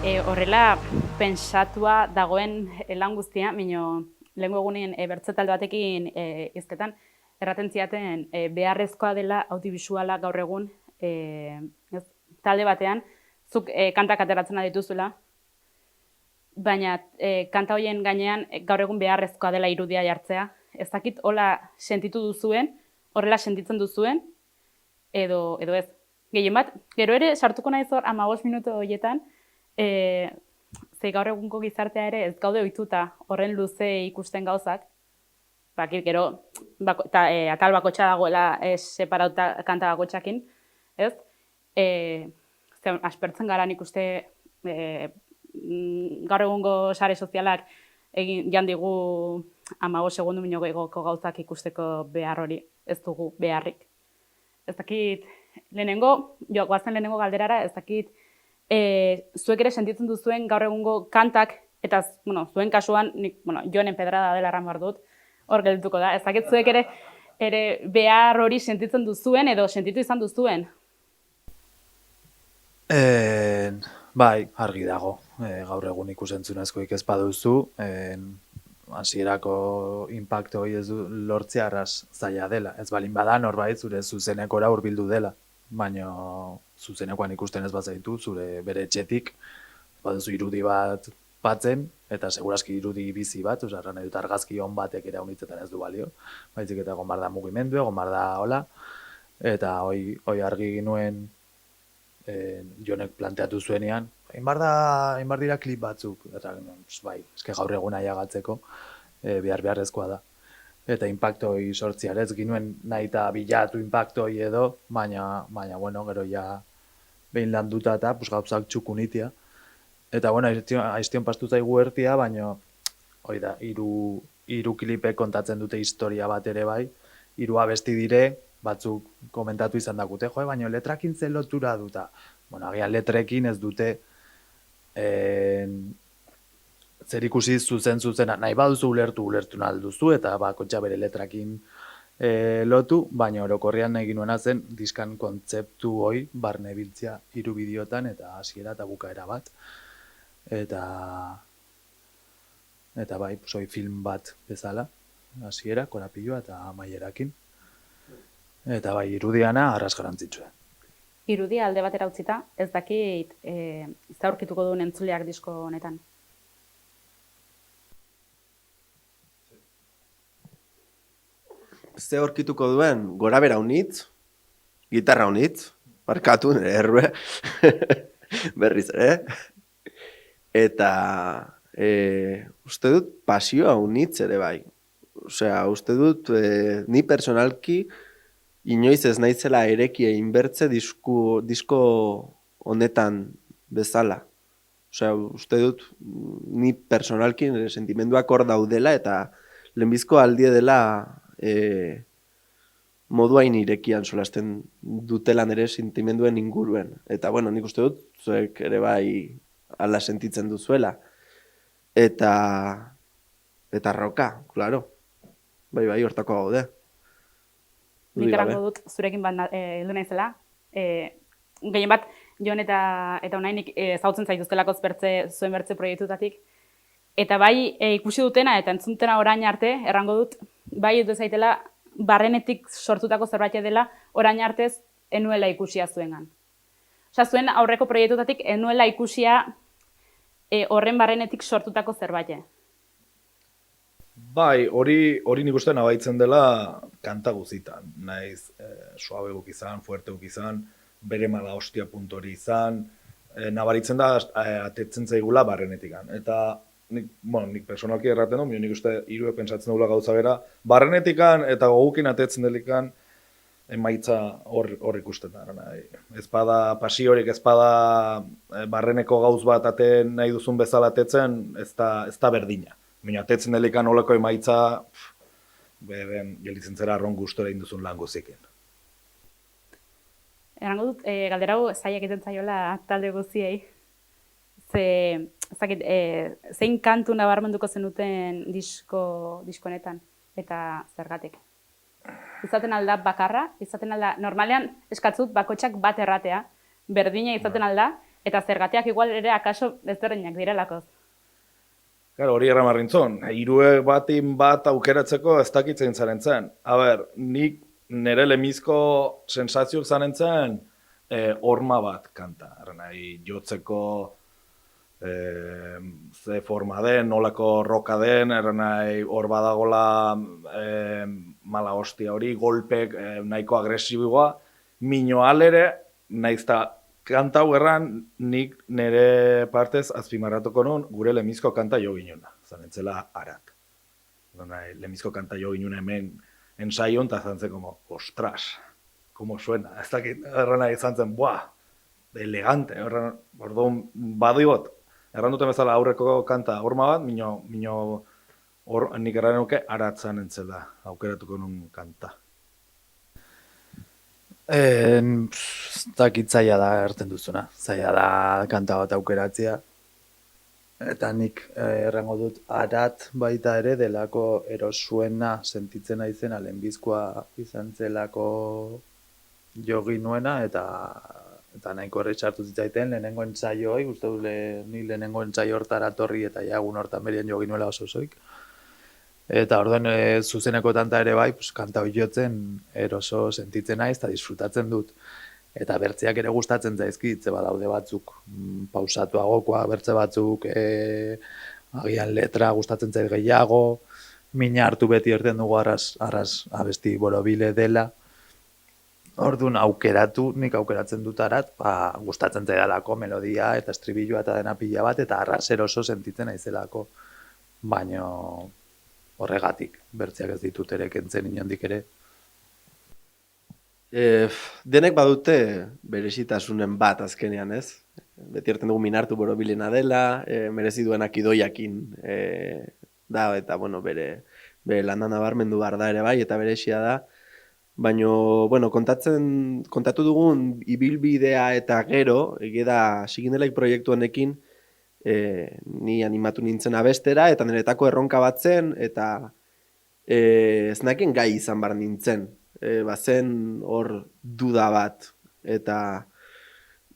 Horrela pentsatua dagoen lan guztia, mino lehengo egunen bertze talde batekin izketan, erraten ziaten beharrezkoa dela audiovisuala gaur egun talde batean, zuk kantak ateratzen dituzuela, baina kanta horien gainean gaur egun beharrezkoa dela irudia jartzea. Ez dakit hola sentitu duzuen, horrela sentitzen duzuen, edo ez. Gehien bat, gero ere sartuko naiz hor 15 minutu horietan, ze gaur egungo gizartea ere ez gaude ohituta horren luze ikusten gauzak, bakit gero atal bakotxa dagoela separatuta kanta bakotxakin, ez? Aspertzen gara nik uste gaur egungo sare sozialak jan digu 15 segundu minogoko gauzak ikusteko behar hori, ez dugu beharrik. Ez dakit, goazen lehenengo galderara, ez dakit, zuek ere sentitzen duzuen gaur egungo kantak, eta zuen kasuan, Jonen pedrada dela erran behar dut, hor geldituko da, ez dakit zuek ere behar hori sentitzen duzuen edo sentitu izan duzuen? Bai, argi dago, gaur egun ikusentzunezkoik ez baduzu, hasierako inpaktu hori ez du lortzea arras zaila dela. Ez balin bada norbait zure zuzenekora hurbildu dela, baina zuzenekoan ikusten ez bazaitu zure bere etxetik, baduzu irudi bat batzen, eta seguraski irudi bizi bat, erran edut argazki on batek ere unitzetan ez du balio, baizik eta egon bar da mugimendu, egon bar da hola, eta hoi argi ginuen Jonek planteatu zuenean, hain bar dira klip batzuk, eta bai, eske gaur egun aiagatzeko beharrezkoa da. Eta inpaktoi sortziarez ginuen nahi eta bilatu inpaktoi edo, baina bueno, gero ja behin landuta eta gauzak txukunitia. Eta bueno, aiztion pastu zaigu ertia, baina hori da, hiru klipek kontatzen dute historia bat ere bai, 3 abesti dire, batzuk komentatu izan dakute, baina letrakin zen lotura duta. Bueno, agian letrekin ez dute zer ikusi zuzena, nahi baduzu ulertu nahi duzu, eta bakotxa bere letrakin lotu, baina orokorrean nahi ginoena zen diskan kontzeptu hoi barne biltzea 3 bideotan eta hasiera eta bukaera bat. Eta bai, hoi film bat bezala, hasiera, korapilloa eta amaierakin. Eta bai, irudiana arras garantzitsua. Irudia alde batera utzita, ez dakit aurkituko duen entzuleak disko honetan. Ze aurkituko duen gorabera unitz, gitarra unitz, markatu nire errue, berriz ere. Eta uste dut pasioa unitz ere bai. Osea, uste dut ni personalki inoiz ez naizela erekia inbertze disko honetan bezala. Osea, uste dut ni personalki nire sentimenduak hor daudela eta lehenbizko aldie dela moduain irekian solasten dutela nire sentimenduen inguruen. Eta bueno, nik uste dut zuek ere bai ala sentitzen duzuela. Eta roka, klaro. Bai, hortako gaude. Nik erango dut zurekin bat heldu naizela. Gehien bat, Jon eta Unainik zautzen zaituztelako zuen bertze proiektutatik. Eta bai ikusi dutena eta entzuntena orain arte, errango dut, bai edo zaitela barrenetik sortutako zerbait dela orain artez enuela ikusia zuengan. Osea, zuen aurreko proiektutatik enuela ikusia horren barrenetik sortutako zerbait. Bai, hori nik uste nabaitzen dela kanta guzitan. Naiz suabeguk izan, fuerteguk izan, bere mala hostia puntori izan, nabaritzen da atetzen zaigula barrenetikan. Eta nik personalki erraten du, nik uste hiruek pentsatzen dugula gauza bera, barrenetikan eta gogukin atetzen delikan emaitza hor ikusten da. Ez bada pasiorik, ez bada barreneko gauz bat aten nahi duzun bezala atetzen, ez da berdina. Baina atetzen delikan olako emaitza, gelitzen zera arron gustora induzun lan guzikin. Erango dut, galdera hau zaila egiten zaiola talde guziei. Zein kantu nabarmenduko zenuten disko honetan eta zergatik? Izaten alda bakarra, izaten alda, normalean eskatzut bakotxak bat erratea, berdina izaten alda, eta zergatiak igual ere akaso ezberdinak direlakoz. Claro, hori erramarrintzon, hiruek batin bat aukeratzeko ez dakitzen zaren zen. A ber, nik nire lemizko sensazioak zaren zen horma bat kanta. Nahi, jotzeko ze forma den, nolako roka den, nahi, hor badagola mala hostia hori, golpek nahiko agresiboa, mino alere, naizta kanta hau erran, nik nire partez azpimarratuko nun gure lemizko kanta jo ginuna, zanentzela arat. Lemizko kanta jo ginuna hemen ensaion, eta zantzen como, ostras, como suena, ez dakit, erran izan zen, buah, elegante, orduan badiot, erran duten bezala aurreko kanta horma bat, nik erran nuke aratzan entzela aukeratuko nun kanta. Dakit zaila da erten duzuna, zaila da kanta bat aukeratzea. Eta nik errango dut arat baita ere delako erosuena sentitzen naizena lehenbizkoa izan zelako jogi nuena eta nahiko erretxartu zitzaiten lehenengo entzaioa, uste dut ni lehenengo entzaio hortara torri eta jagun hortan berien jogi nuela oso zoik. Eta orduan zuzeneko tanta ere bai, kanta hori jotzen eroso sentitzen naiz eta disfrutatzen dut. Eta bertzeak ere gustatzen zaizkit, ze badaude batzuk pausatuagokoa, bertze batzuk agian letra gustatzen zait gehiago, mina hartu beti erten dugu arras abesti borobile dela. Orduan nik aukeratzen dut arat, gustatzen zaidalako melodia eta estribilloa eta dena pila bat, eta arras eroso sentitzen naizelako. Baina horregatik, bertzeak ez ditut ere kentzen inondik ere. Denek badute berezitasunen bat azkenean, ez? Beti erten dugu minartu borobilena dela, merezi duenak idoiakin da, eta bueno, bere landan nabarmendu behar da ere bai, eta berezia da. Baina, bueno, kontatu dugun ibilbidea eta gero, egeda Sigindelaik proiektu honekin, ni animatu nintzen abestera, eta niretako erronka bat zen, eta ez nakien gai izan bar nintzen. Bazen hor duda bat, eta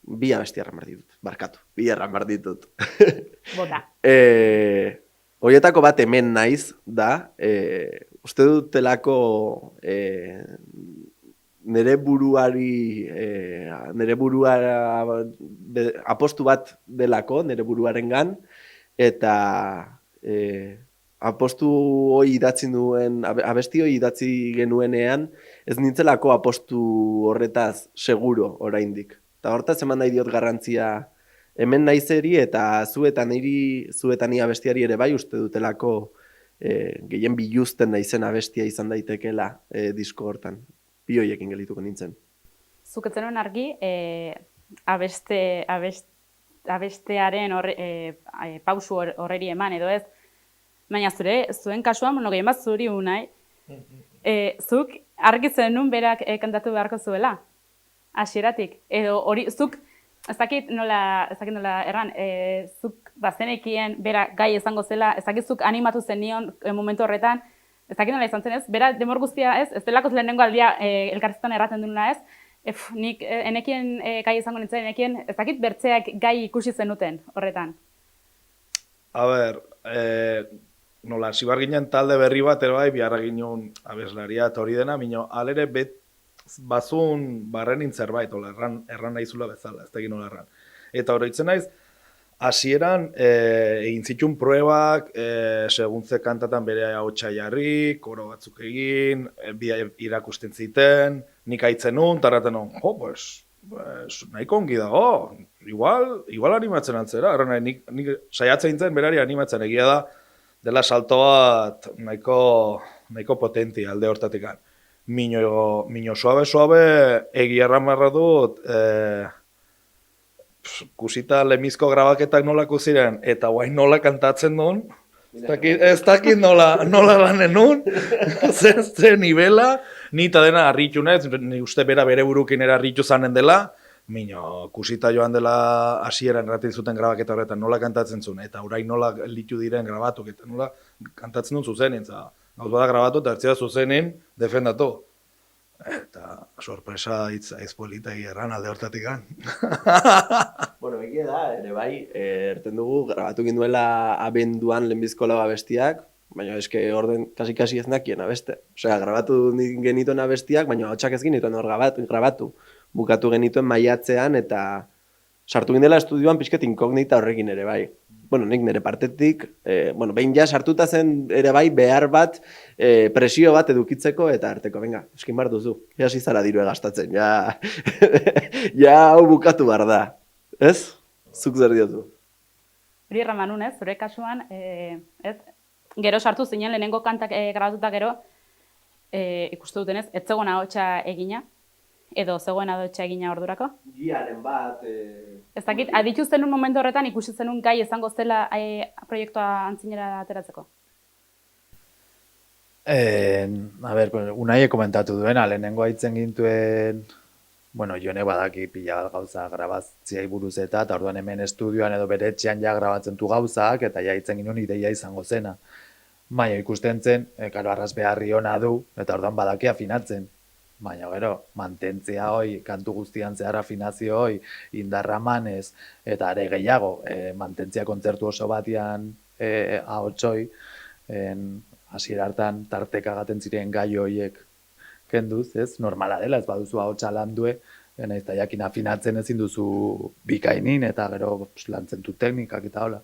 bi abesti erran behar ditut, barkatu, bi erran behar ditut. Bota. Horietako bat hemen naiz da, uste dutelako nire buruara apostu bat delako, nire buruarengan, eta apostu hori idatzin duen, abesti hori idatzi genuenean, ez nintzelako apostu horretaz seguro oraindik. Eta hortaz eman nahi diot garrantzia hemen naizeri eta zuetan ni abestiari ere bai uste dutelako gehien biluzten naizen abestia izan daitekela disko hortan. Bi horiekin gelituko nintzen. Zuk ez zenuen argi, abestearen pausu horreri eman edo ez, baina zuen kasuan, gehien bat zuri unai, zuk argi zenun berak kantatu beharko zuela, hasieratik. Edo hori, zuk, ez dakit nola erran, zuk bazenekien bera gai izango zela, ez dakit zuk animatu zenion momentu horretan, ez dakit nola izan zen ez, bera demor guztia ez, ez delako lehenengo aldia elkarrizketan erraten duna ez, nik enekien gai izango nintzen, enekien, ez dakit bertzeak gai ikusi zenuten horretan. A ber, nola, zibar ginen talde berri bat, bai, biharra ginen abeslaria eta hori dena, minio, alere bazun barrenin zerbait, erran nahizula bezala, ez da egin nola erran. Eta horretzen naiz, hasieran egin zituen pruebak, seguntze kantatan bere ahotsa jarri, koro batzuk egin, irakusten ziten, nik aitzen nun, tarraten nun, pues nahiko ongi dago, igual animatzen antzera, nik saiatzen zen berari animatzen egia da, dela salto bat nahiko potenti alde hortatik. Mino suabe egia erramarra dut, kusita lemizko grabaketak nolako ziren, eta guain nola kantatzen duen, ez dakit nola lanen nun, zen nivela, ni eta dena harritu nez, ni uste bere burukin era harritu zanen dela, mino, kusita joan dela hasieran erraten zuten grabaketa horretan nola kantatzen zuen, eta orain nola litu diren grabatuk, eta nola kantatzen duen zuzenin, gauz bada grabatu eta hartzea zuzenin defendatu. Eta sorpresa hitz polita erran alde hortatik. Bueno, egia da, ere bai, erten dugu, grabatu ginduela abenduan lehenbizko lau abestiak, baina eske orden kasi ez nakien abeste. Osea, grabatu genituen abestiak, baina hotxak ez genituen hor grabatu. Bukatu genituen maiatzean eta sartu gindela estudioan pixket inkognita horrekin ere bai. Bueno, nik nire partetik, behin ja sartuta zen ere bai behar bat, presio bat edukitzeko eta arteko, venga, eskin bar duzu, hasi zara dirue gastatzen, ja, ja hau bukatu behar da, ez? Zuk zer diozu? Hori erraman nun, ez? Zure kasuan, ez? Gero sartu zinen lehenengo kantak grabatuta gero, ikustu dutenez, ez zegoen ahotsa egina, edo zegoen ahotsa egina ordurako? Giaren bat... Ez dakit, aditu zenun momentu horretan ikusi zenun gai izango zela proiektua antzinera ateratzeko? A ber, Unai komentatu duena, lehenengo haitzen gintuen, bueno, jone badaki pila bat gauza grabazziai buruz eta orduan hemen estudioan edo bere etxean ja grabatzen du gauzak, eta ja hitzen ginen ideia izango zena. Baina ikusten zen, karo arras beharri ona du, eta orduan badaki afinatzen. Baina gero, mantentzea hoi, kantu guztian zehar afinazio hoi, indarra manez, eta are gehiago, mantentzea kontzertu oso batian ahotsoi, hasiera hartan tarteka gaten ziren gai horiek kenduz, ez? Normala dela, ez baduzu ahotsa landue, naiz eta jakin afinatzen ezin duzu bikainin, eta gero lantzen du teknikak eta hola.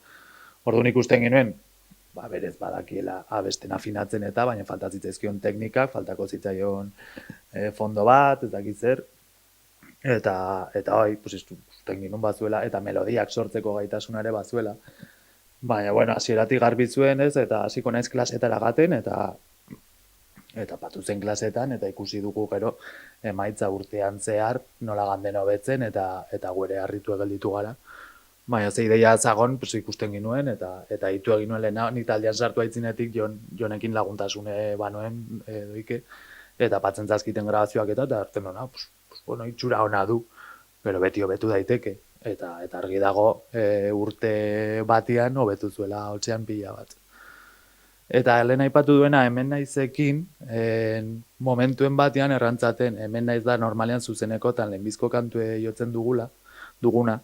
Orduan ikusten genuen, berez badakiela abesten afinatzen eta, baina faltatzitzaizkion teknikak, faltako zitzaion fondo bat, ez dakit zer, eta hoi, ikusten genuen bazuela, eta melodiak sortzeko gaitasunare bazuela. Baina, bueno, hasieratik garbi zuen, ez, eta hasiko naiz klasetara gaten, eta patu zen klasetan, eta ikusi dugu gero emaitza urtean zehar, nola ganden hobetzen, eta gure harritu egelditu gara. Baina, ze ideia zagon, ikusten ginuen, eta hitu egin nuen lehena, nik taldean sartu aitzinetik jonekin laguntasune banoen doike, eta patzen zazkiten grabazioak eta hartzen duna, bueno, itxura ona du, pero beti hobetu daiteke. Eta argi dago urte batian hobetu zuela hotxean pila bat. Eta lehen aipatu duena hemen naizekin, momentuen batean errantzaten, hemen naiz da normalean zuzenekotan lehenbizko kantue jotzen duguna.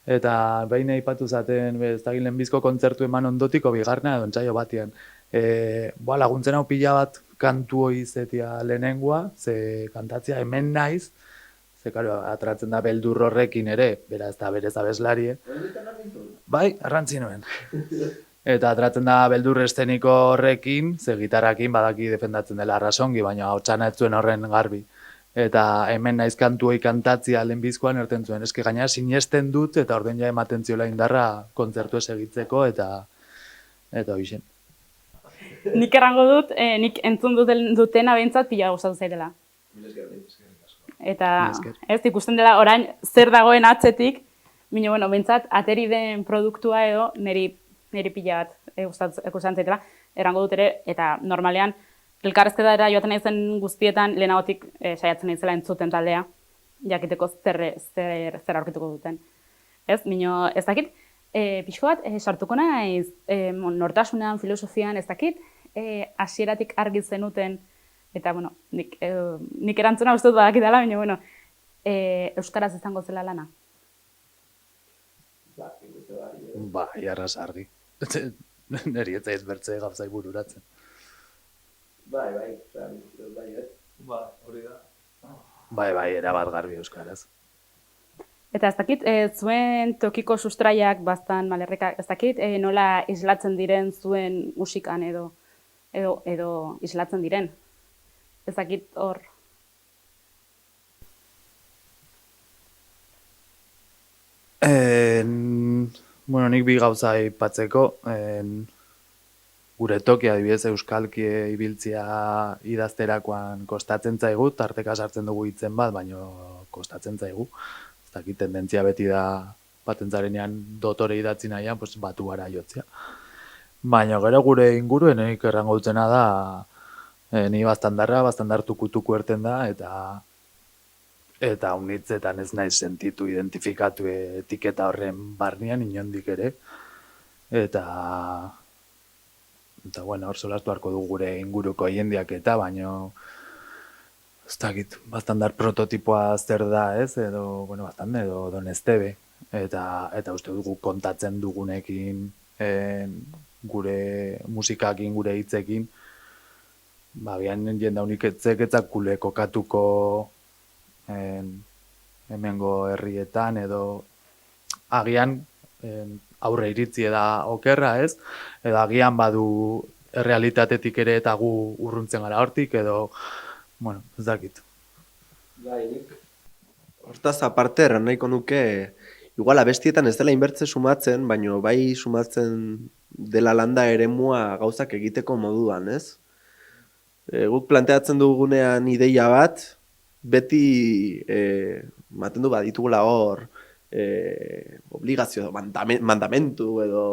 Eta behin aipatu zaten, ez da lehenbizko kontzertu eman ondotiko bigarna edo entzaio batean. Laguntzen hau pila bat kantu hori zetia lehenengoa, ze kantatzea hemen naiz, ze, karo, atratzen da beldur horrekin ere, beraz da berez abeslarie. Bai, arrantzi nuen. Eta atratzen da beldur esteniko horrekin, ze gitarrakin badaki defendatzen dela arrasongi, baina hotxana ez zuen horren garbi. Eta hemen naiz kantu hori kantatzia lehenbizkoan erten zuen. Eske gaina sinesten dut, eta orden ja ematen ziola indarra kontzertu egitzeko, eta hoixen. Nik errango dut, nik entzun dutena behintzat pila gustatu zaidela. Eta ez ikusten dela orain zer dagoen atzetik, baina bueno, behintzat ateri den produktua edo niri pila bat gustatzen zaidela, errango dut ere, eta normalean elkarrezketara joaten naizen guztietan lehenagotik saiatzen naizela entzuten taldea, jakiteko zer aurkituko duten. Ez, mino, ez dakit, pixko bat, sartuko naiz, nortasunean, filosofian, ez dakit, hasieratik argi zenuten, eta, bueno, nik erantzuna uste dut badakidala, baina, bueno, euskaraz izango zela lana. Bai, arras argi. Neri ez zaiz bertze gauzai bururatzen. Bai, hori da. Bai, erabat garbi euskaraz. Eta ez dakit, zuen tokiko sustraiak bastan malerrekak, ez dakit, nola islatzen diren zuen musikan edo islatzen diren. Ez dakit hor. Bueno, nik bi gauza aipatzeko, gure tokia adibidez euskalki ibiltzia idazterakoan kostatzen zaigu, tarteka sartzen dugu hitzen bat, baina kostatzen zaigu. Ez dakit tendentzia beti da batentzarenean dotore idatzi nahian, batu gara jotzea. Baina gero gure inguruenik errango dutzena da, ni bastandartukutuku erten da, eta unitzetan ez naiz sentitu, identifikatu etiketa horren barnean inondik ere. Eta bueno, hor solastu harko du gure inguruko jendeak eta, baina ez dakit, bastandar prototipoa zer da ez, edo Don Esteve, eta uste dugu kontatzen dugunekin, gure musikakin, gure hitzekin, bian jende haunik etzak gule kokatuko hemengo herrietan, edo agian aurre iritzi da okerra, ez? Edo agian badu errealitatetik ere eta gu urruntzen gara hortik, edo, bueno, ez dakit. Hortaz aparte, erran nahiko nuke, igual abestietan ez dela inbertze sumatzen, baino bai sumatzen dela landa eremua gauzak egiteko moduan, ez? Guk planteatzen dugunean ideia bat, beti maten du baditugula hor obligazio, mandamentu edo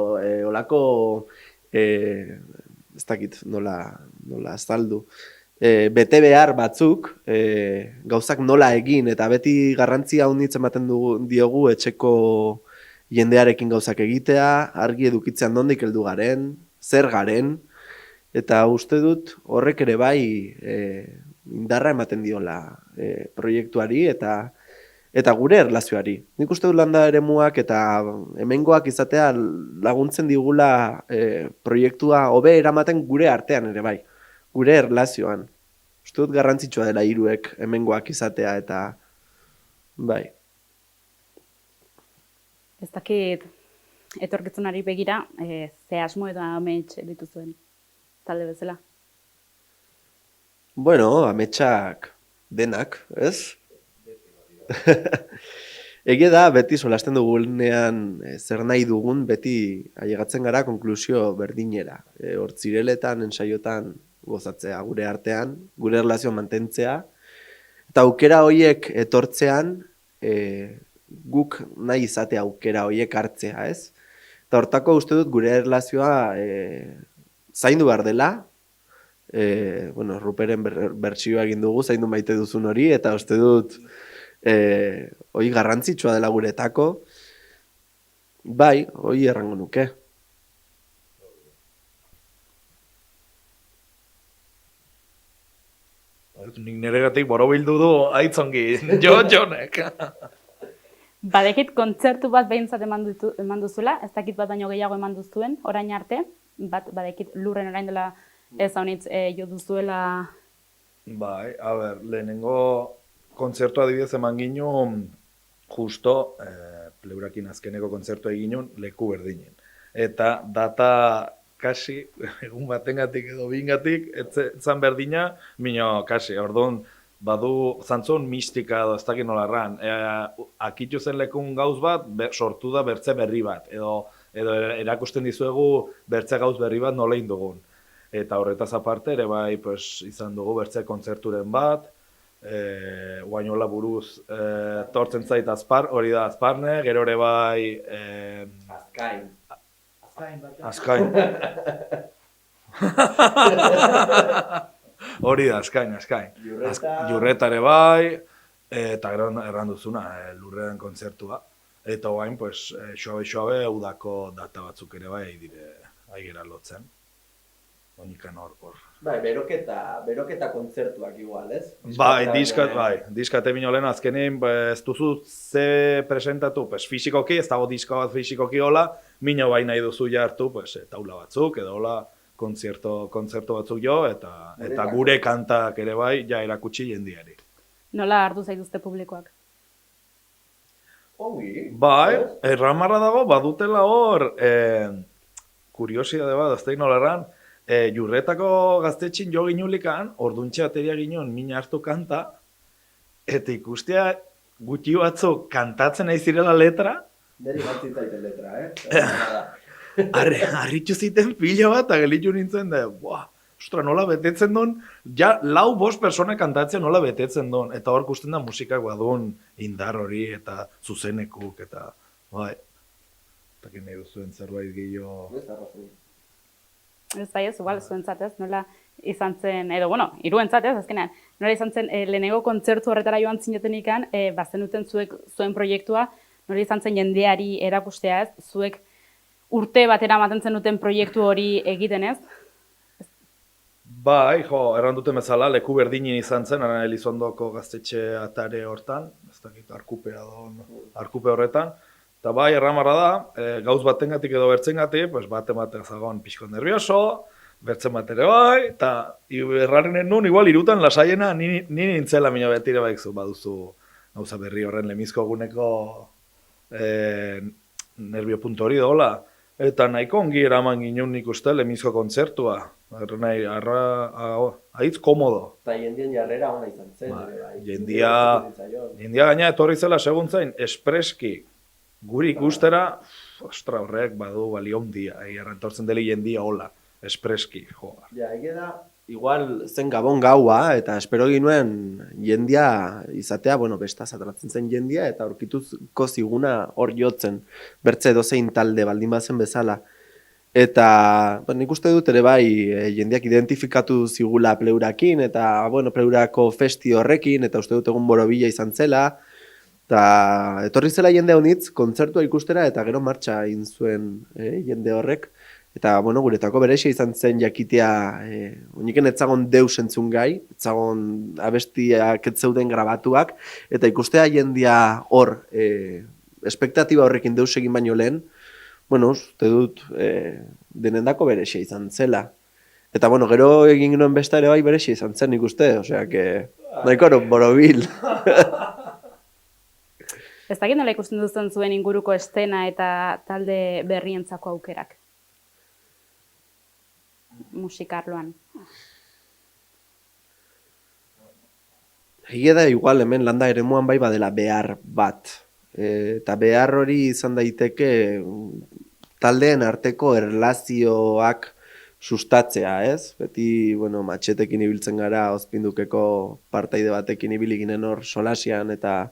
olako ez dakit nola azaldu. Bete behar batzuk, gauzak nola egin, eta beti garrantzia handitzen ematen diogu etxeko jendearekin gauzak egitea, argi edukitzean nondik heldu garen, zer garen, eta uste dut horrek ere bai indarra ematen diola proiektuari eta gure erlazioari. Nik uste dut landa eremuak eta hemengoak izatea laguntzen digula proiektua hobe eramaten gure artean ere bai. Gure erlazioan. Uste dut garrantzitsua dela hiruek hemengoak izatea eta bai. Ez dakit etorkizunari begira, ze asmo edo amets dituzuen talde bezala? Bueno, ametsak denak, ez? Egia da, beti solasten dugunean zer nahi dugun, beti ailegatzen gara konklusio berdinera. Hortzireletan, ensaiotan gozatzea gure artean, gure erlazioa mantentzea, eta aukera horiek etortzean, guk nahi izate aukera horiek hartzea, ez? Eta hortako uste dut gure erlazioa zaindu behar dela, bueno, Ruperen bertsioa egin dugu, zaindu maite duzun hori, eta uste dut hori garrantzitsua dela guretako, bai, hori errango nuke. Nik niregatik borobildu du aitzongi, jonek. Badekit kontzertu bat behintzat eman duzula, ez dakit bat baino gehiago eman duzuen, orain arte, badekit lurren orain dela ez haunitz jo duzuela. Bai, a ber, lehenengo kontzertu adibidez eman ginen, justo Pleurakin azkeneko kontzertu egin ginen leku berdinen. Eta data kasi, egun batengatik edo bingatik, etzan berdina, mino kasi, orduan, badu zantzun mistika edo ez dakit nola erran. Akitu zen lekun gauz bat, sortu da bertze berri bat, edo erakusten dizuegu bertze gauz berri bat nola dugun. Eta horretaz aparte ere bai pues, izan dugu bertze kontzerturen bat, guainola buruz tortzen zait hori da Azparne, gero ere bai... Azkain. Hori da, Azkain. Jurreta ere bai, eta gero erran duzuna, lurrean kontzertua. Eta guain, pues, xoabe, udako data batzuk ere bai aigera lotzen. Oinikan hor. Bai, beroketa kontzertuak igual, ez? Bai, diskat ebino lehen azkenin, ez duzu ze presentatu, pues, fisikoki, ez dago diska bat fisikoki hola, mino bai nahi duzu jartu, pues, taula batzuk, edo hola, kontzertu batzuk jo, eta gure kantak ere bai, ja erakutsi jendiari. Nola hartu zaituzte publikoak? Ongi. Bai, erramarra dago, badutela hor, kuriosidade bat, ez da nola erran, Jurretako gaztetxin jo ginulikan, orduntxe bateria ginen mina hartu kanta, eta ikustea gutxi batzuk kantatzen nahi zirela letra. Neri batzitzaiten letra, Harritxu ziten pila bat, eta gelitu nintzen da, ostra, nola betetzen duen, ja, 4-5 persona kantatzen nola betetzen duen, eta hor ikusten da musikak badun indar hori, eta zuzenekuk, eta, bai, eta nahi duzuen zerbait gehiago. Ez bai ez, igual, zuentzat ez, nola izan zen, edo, bueno, iruentzat ez, azkenean, nola izan zen, lehenengo kontzertu horretara joan zineten ikan, bazen duten zuen proiektua, nola izan zen jendeari erakustea ez, zuek urte batera ematen zen duten proiektu hori egiten ez? Bai, erran duten bezala, leku berdinin izan zen, Ana Elizondoko gaztetxe atare hortan, ez dakit, arkupe horretan, Eta bai, erramarra da, gauz batengatik edo bertzengatik, pues bate zagoen pixko nervioso, bertzen bat ere bai, eta errarinen nun, igual irutan lasaiena, ni nintzela mina betire baikzu, baduzu gauza berri horren lemizko eguneko nervio puntu hori dola. Eta nahiko ongi eraman ginen nik uste lemizko kontzertua. Haitz komodo. Eta jendien jarrera ona izan zen. Jendia gaina etorri zela segun zain, espreski, guri ikustera, ostra horrek badu balio handia, errantortzen deli jendia hola, espreski, jo. Ja, da, igual zen gabon gaua, eta espero ginuen jendia izatea, bueno, bestaz atratzen zen jendia, eta aurkituko ziguna hor jotzen, bertze edozein talde baldin bazen bezala. Eta nik uste dut ere bai jendeak identifikatu zigula pleurakin, eta bueno, pleurako festi horrekin, eta uste dut egun borobila izan zela, eta etorri zela jende honitz, kontzertua ikustera, eta gero martxa egin zuen jende horrek. Eta, bueno, guretako berexia izan zen jakitea, uniken etzagon deus entzun gai, etzagon abestiak etzeuden grabatuak, eta ikustea jendia hor, espektatiba horrekin deus egin baino lehen, bueno, uste dut denendako berexia izan zela. Eta, bueno, gero egin nuen besta ere bai berexia izan zen ikuste, osea, nahiko borobil. Ez dakit nola ikusten duzen zuen inguruko estena eta talde berrientzako aukerak? Musikarloan. Egia da, igual hemen landa eremuan bai badela behar bat. Eta behar hori izan daiteke taldeen arteko erlazioak sustatzea, ez? Beti, bueno, matxetekin ibiltzen gara, ozpindukeko partaide batekin ibili ginen hor solasian, eta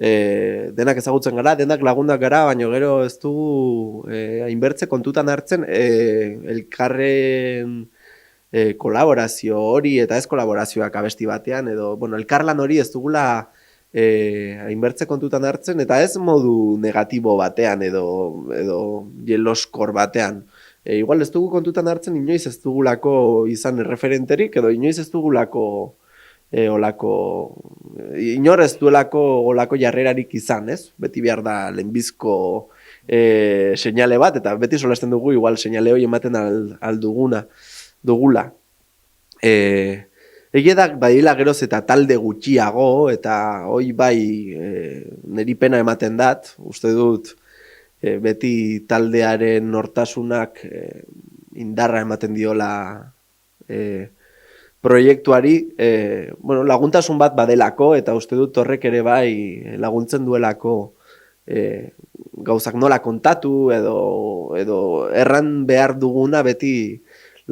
denak ezagutzen gara, denak lagundak gara, baina gero ez dugu hainbertze kontutan hartzen elkarren kolaborazio hori eta ez kolaborazioak abesti batean, edo, bueno, elkarlan hori ez dugula hainbertze kontutan hartzen, eta ez modu negatibo batean edo jeloskor batean. Igual ez dugu kontutan hartzen, inoiz ez dugulako izan referenterik, edo inoiz ez dugulako inor ez duelako olako jarrerarik izan, ez? Beti behar da lehenbizko seinale bat, eta beti solasten dugu igual seinale hori ematen dugula. Egia da, badila geroz eta talde gutxiago, eta hoi bai niri pena ematen dat, uste dut beti taldearen nortasunak indarra ematen diola proiektuari, bueno, laguntasun bat badelako, eta uste dut horrek ere bai laguntzen duelako gauzak nola kontatu, edo erran behar duguna beti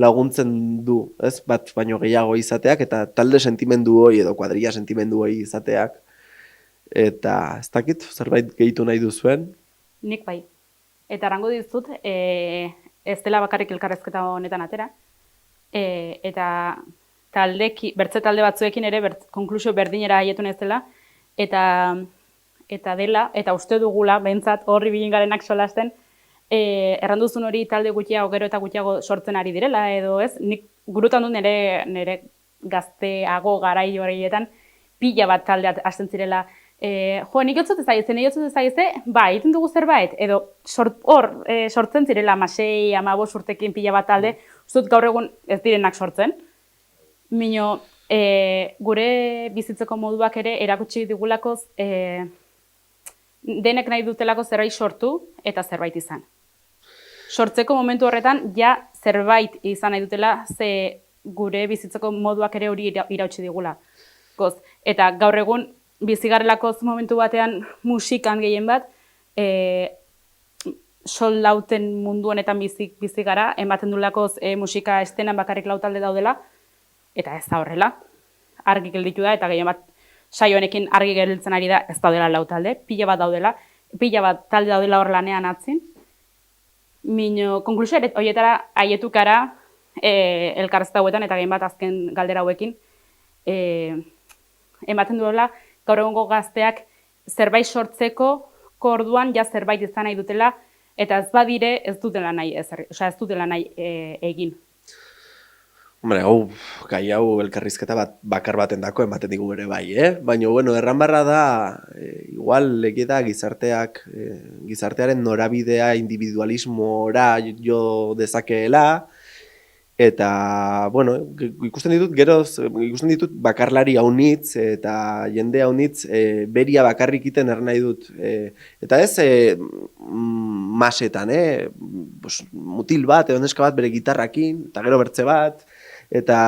laguntzen du, ez? Bat baino gehiago izateak, eta talde sentimendu hori edo kuadrilla sentimendu hori izateak. Eta ez dakit, zerbait gehitu nahi duzuen? Nik bai. Eta errango dizut, ez dela bakarrik elkarrezketa honetan atera, eta bertze talde batzuekin ere konklusio berdinera haietu ez dela, eta dela, eta uste dugula, behintzat horri bilin garenak solasten, erranduzun hori talde gutxiago gero eta gutxiago sortzen ari direla, edo ez, nik gurutan dut nire gazteago garai horietan pila bat talde hasten zirela, nik jotzot ezagizte, ba, egiten dugu zerbait, edo sortzen zirela 6-15 urtekin pila bat talde, uzut gaur egun ez direnak sortzen. Mino, gure bizitzeko moduak ere erakutsi digulakoz denek nahi dutelako zerbait sortu eta zerbait izan. Sortzeko momentu horretan, ja zerbait izan nahi dutela, ze gure bizitzeko moduak ere hori irautsi digula. Eta gaur egun, bizigarrelakoz momentu batean musikan gehien bat, soldauten mundu honetan bizi gara, ematen dulakoz musika estenan bakarrik lau talde daudela, eta ez da horrela. Argi gelditu da, eta gehien bat saioenekin argi gelditzen ari da, ez daudela lau talde, pila bat talde daudela hor lanean atzin. Mino, konklusio horietara haietukara elkarrezta hauetan, eta gehien bat azken galdera hauekin, ematen duela, gaur egungo gazteak zerbait sortzeko orduan ja zerbait izan nahi dutela, eta ez badire ez dutela nahi egin. Hombre, gai hau elkarrizketa bakar baten dako ematen digu ere bai, Baina, bueno, erran barra da, igual lege da gizartearen norabidea individualismora jo dezakeela, eta, bueno, ikusten ditut bakarlari haunitz eta jende haunitz beria bakarrik iten nahi dut. Eta ez masetan, pues, mutil bat edo neska bat bere gitarrakin, eta gero bertze bat, eta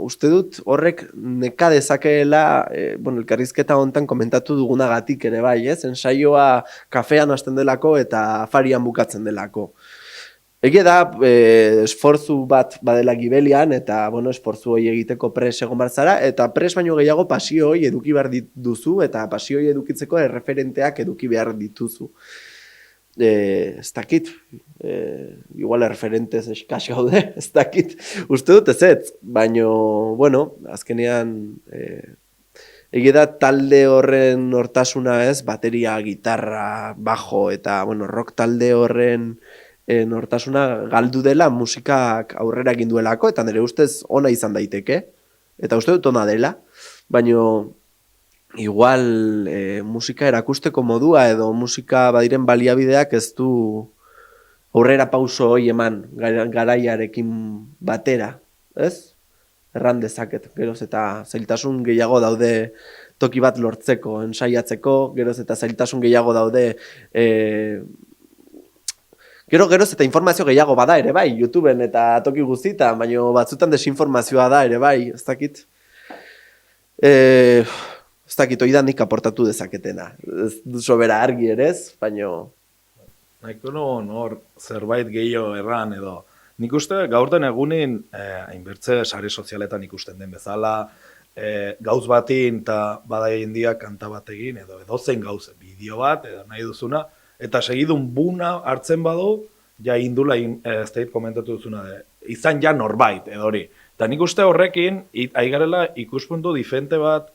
uste dut horrek neka dezakeela, bueno, elkarrizketa hontan komentatu dugunagatik ere bai, ensaioa kafean hasten delako eta afarian bukatzen delako. Egia da, esfortzu bat badela gibelian, eta, bueno, esfortzu hori egiteko pres egon behar zara, eta pres baino gehiago pasio hori eduki behar duzu, eta pasio hori edukitzeko erreferenteak eduki behar dituzu. Ez dakit, igual erreferentez eskas gaude, ez dakit, uste dut ez, baino, bueno, azkenean, egia da talde horren hortasuna ez, bateria, gitarra, bajo, eta, bueno, rock talde horren nortasuna galdu dela musikak aurrera egin duelako, eta nire ustez ona izan daiteke, eta uste dut ona dela, baino igual musika erakusteko modua edo musika badiren baliabideak ez du aurrera pauso hori eman garaiarekin batera, ez? Erran dezaket, geroz eta zailtasun gehiago daude toki bat lortzeko, ensaiatzeko, geroz eta zailtasun gehiago daude Geroz eta informazio gehiago bada ere bai, YouTubeen eta toki guztietan, baina batzutan desinformazioa da ere bai, ez dakit. Ez dakit, hori da nik aportatu dezaketena. Ez du sobera argi ere ez, baina... Nahiko hor zerbait gehiago erran edo. Nik uste gaurten egunin, hainbertze sare sozialetan ikusten den bezala, gauz batin eta badaien dia kanta bat egin, edo edozein gauz, bideo bat, edo nahi duzuna, eta segidun buna hartzen badu, ja indula, ez da komentatu duzuna, izan ja norbait, edo hori. Eta nik uste horrekin, aigarela ikuspuntu diferente bat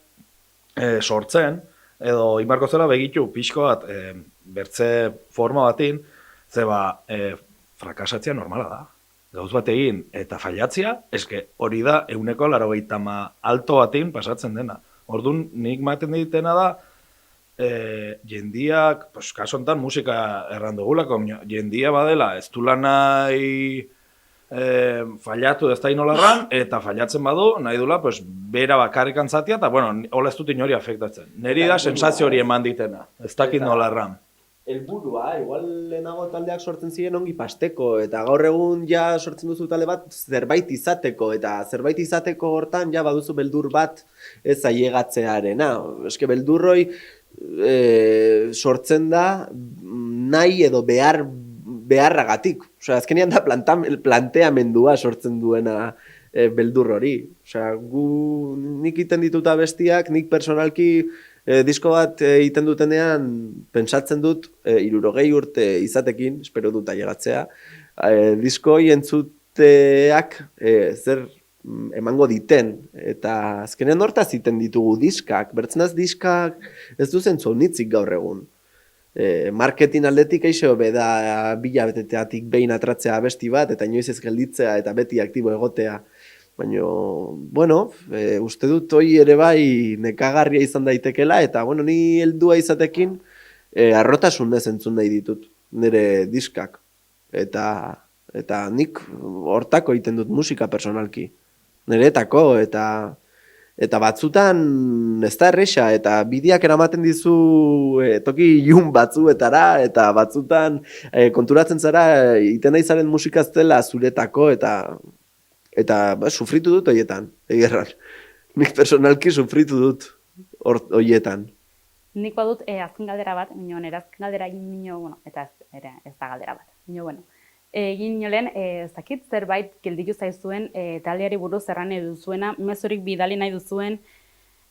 sortzen, edo inbarko zela begitu pixko bat bertze forma batin, zeba frakasatzea normala da. Gauz bat egin eta failatzea, eske hori da 180 alto batin pasatzen dena. Orduan nik maten ditena da, jendiak, pues, kaso honetan musika errandugulako, jendia badela, ez du nahi fallatu ez da inolarran, eta fallatzen badu, nahi dula, pues, bera bakarrik antzatia, eta, bueno, hola ez dut inori afektatzen. Neri da sensazio hori eman ditena, ez dakit nolarran. Helburua, igual lehenago taldeak sortzen ziren ongi pasteko, eta gaur egun ja sortzen duzu talde bat zerbait izateko, eta zerbait izateko hortan ja baduzu beldur bat ez ailegatzearena. Eske beldurroi sortzen da nahi edo beharragatik. Osea, azkenean da planteamendua sortzen duena beldur hori. Osea, nik iten dituta bestiak, nik personalki disko bat egiten dutenean pentsatzen dut 60 urte izatekin, espero dut ailegatzea, disko hori entzuteak zer emango diten, eta azkenean hortaz egiten ditugu diskak, bertzenaz diskak ez du zentzu honitzik gaur egun. Marketing aldetik eixo beda bilabetetik behin atratzea abesti bat, eta inoiz ez gelditzea eta beti aktibo egotea. Baina, bueno, uste dut hori ere bai nekagarria izan daitekela, eta, bueno, ni heldua izatekin arrotasunez entzun nahi ditut, nire diskak. Eta nik hortako egiten dut musika personalki. Niretako, eta batzutan ez da erresa, eta bideak eramaten dizu toki ilun batzuetara, eta batzutan konturatzen zara iten nahi zaren musika ez dela zuretako, eta sufritu dut horietan, egerran. Nik personalki sufritu dut horietan. Nik badut azken galdera bat, minon, azken galdera egin nino, bueno, eta ez da galdera bat, nino, bueno. Egin niolen, ez dakit zerbait gelditu zaizuen taldeari buruz erran nahi duzuena, mezurik bidali nahi duzuen,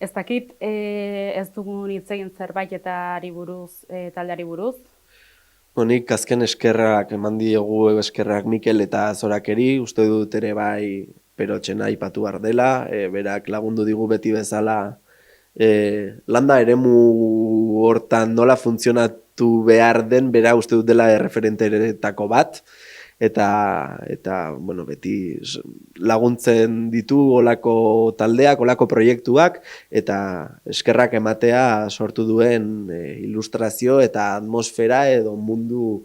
ez dakit ez dugun hitz egin zerbaitari buruz, taldeari buruz. Nik azken eskerrak, eman diogu eskerrak Mikel eta Zorakeri, uste dut ere bai Perotxena aipatu behar dela, berak lagundu digu beti bezala landa eremu hortan nola funtzionatu behar den, bera uste dut dela erreferenteretako bat, eta bueno, beti laguntzen ditu olako taldeak, olako proiektuak, eta eskerrak ematea sortu duen ilustrazio eta atmosfera edo mundu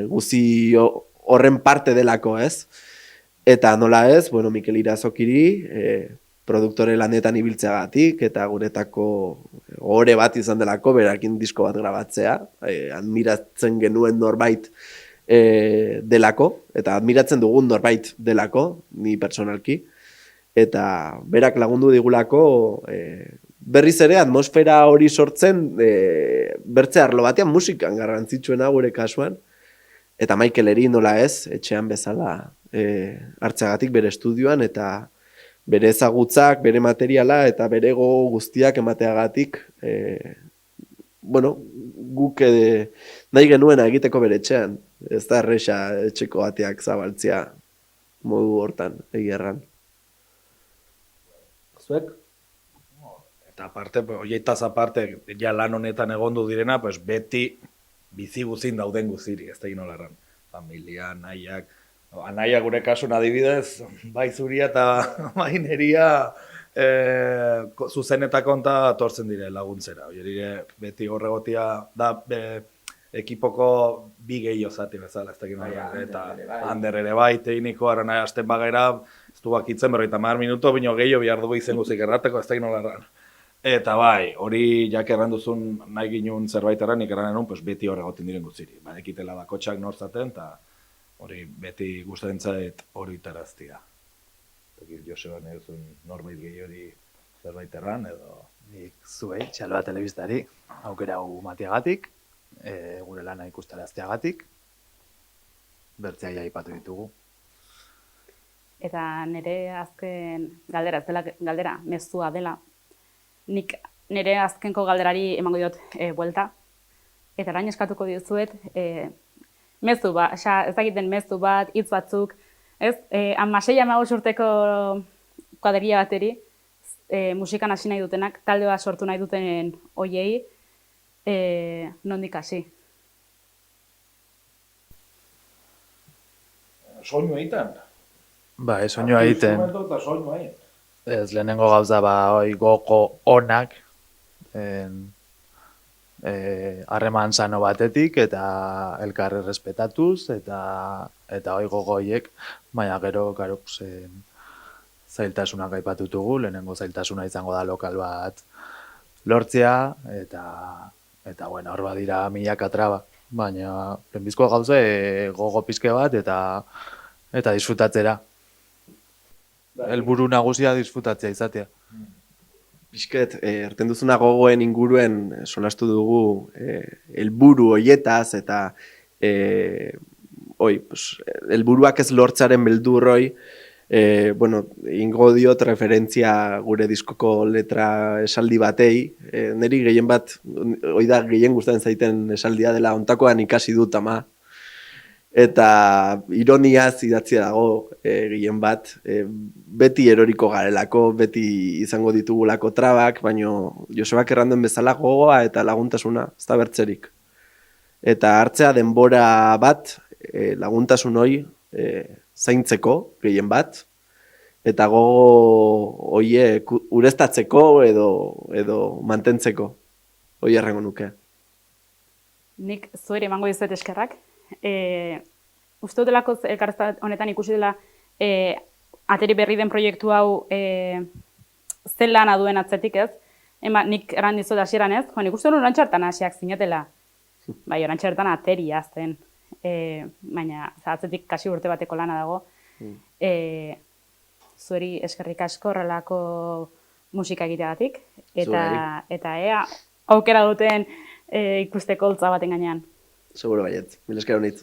guzi horren parte delako, ez? Eta nola ez, bueno, Mikel Irazokiri, produktore lanetan ibiltzeagatik, eta guretako ohore bat izan delako, berakin disko bat grabatzea, admiratzen genuen norbait delako, eta admiratzen dugun norbait delako, ni personalki, eta berak lagundu digulako berriz ere atmosfera hori sortzen bertze arlo batean musikan garrantzitsuena gure kasuan, eta Micheleri nola ez, etxean bezala hartzeagatik bere estudioan, eta bere ezagutzak, bere materiala eta bere gogo guztiak emateagatik, bueno, guk nahi genuena egiteko bere etxean. Ez da erresa etxeko bateak zabaltzea modu hortan, egierran. Zuek? Eta aparte, oietaz aparte, ja lan honetan egondu direna, pues beti bizi guzin dauden guziri, ez da inolarran. Familia, nahiak, anaia gure kasun adibidez, bai zuria eta bai neria zuzeneta konta tortzen dire laguntzera. Oierire, beti horregotia da ekipoko bi gehiago zati bezala, ez tekin eta Ander ere bai, tekniko, arana hasten bagaira, ez du bakitzen 50 minuto, bino gehiago behar dugu izen guzik errateko, ez tekin holarran. Eta bai, hori jak erranduzun nahi ginun zerbait erran, nik erranen pues beti horregotin diren guziri. Badekitela bakotxak nortzaten, eta hori beti gustatzen zait hori taraztia. Joseba nahi duzun norbait gehiori zerbait erran, edo... Nik zuei, txaloa telebistari, aukera hau matiagatik, gure lana ikustarazteagatik, bertzea aipatu ditugu. Eta nire azken galdera, ez dela galdera, mezua dela. Nik nire azkenko galderari emango diot buelta, eta orain eskatuko dizuet, mezu bat, ez dakiten mezu bat, hitz batzuk, ez? 16-15 urteko kuadrilla bateri, musikan hasi nahi dutenak, talde bat sortu nahi duten hoiei, nondik hasi. Soinu egiten? Ba, soinua egiten. Ez, lehenengo gauza gogo onak, harreman sano batetik eta elkarre respetatuz eta gogo horiek, baina gero zailtasunak aipatutugu, lehenengo zailtasuna izango da lokal bat lortzea eta bueno, hor badira milaka traba, baina lehenbizko gauze gogo pizke bat eta disfrutatzera. Helburu nagusia disfrutatzea izatea. Bizket, erten duzuna gogoen inguruen solastu dugu helburu hoietaz eta helburuak ez lortzaren beldurroi, bueno, ingo diot referentzia gure diskoko letra esaldi batei, niri gehien bat, da gehien gustatzen zaiten esaldia dela, ontakoan ikasi dut ama, eta ironiaz idatzi dago gehien bat, beti eroriko garelako, beti izango ditugulako trabak, baino Josebak erranduen bezala gogoa eta laguntasuna, ez da bertzerik. Eta hartzea denbora bat, laguntasun hori zaintzeko gehien bat, eta gogo hoie ureztatzeko edo mantentzeko, hori errango nuke. Nik zuere emango dizuet eskerrak. Uste dutelako elkarrezta honetan ikusi dela ateri berri den proiektu hau zen lana duen atzetik, ez? Nik erran dizut hasieran, ez? Nik uste duen orantxartan hasiak zinetela. Bai, orantxartan ateria zen. Baina atzetik kasi urte bateko lana dago. Zueri eskerrik asko horrelako musika egiteagatik. Eta ea aukera duten ikusteko holtza baten gainean. Seguro baiet, mil esker honitz.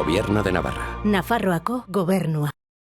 Gobierno de Navarra. Nafarroako gobernua.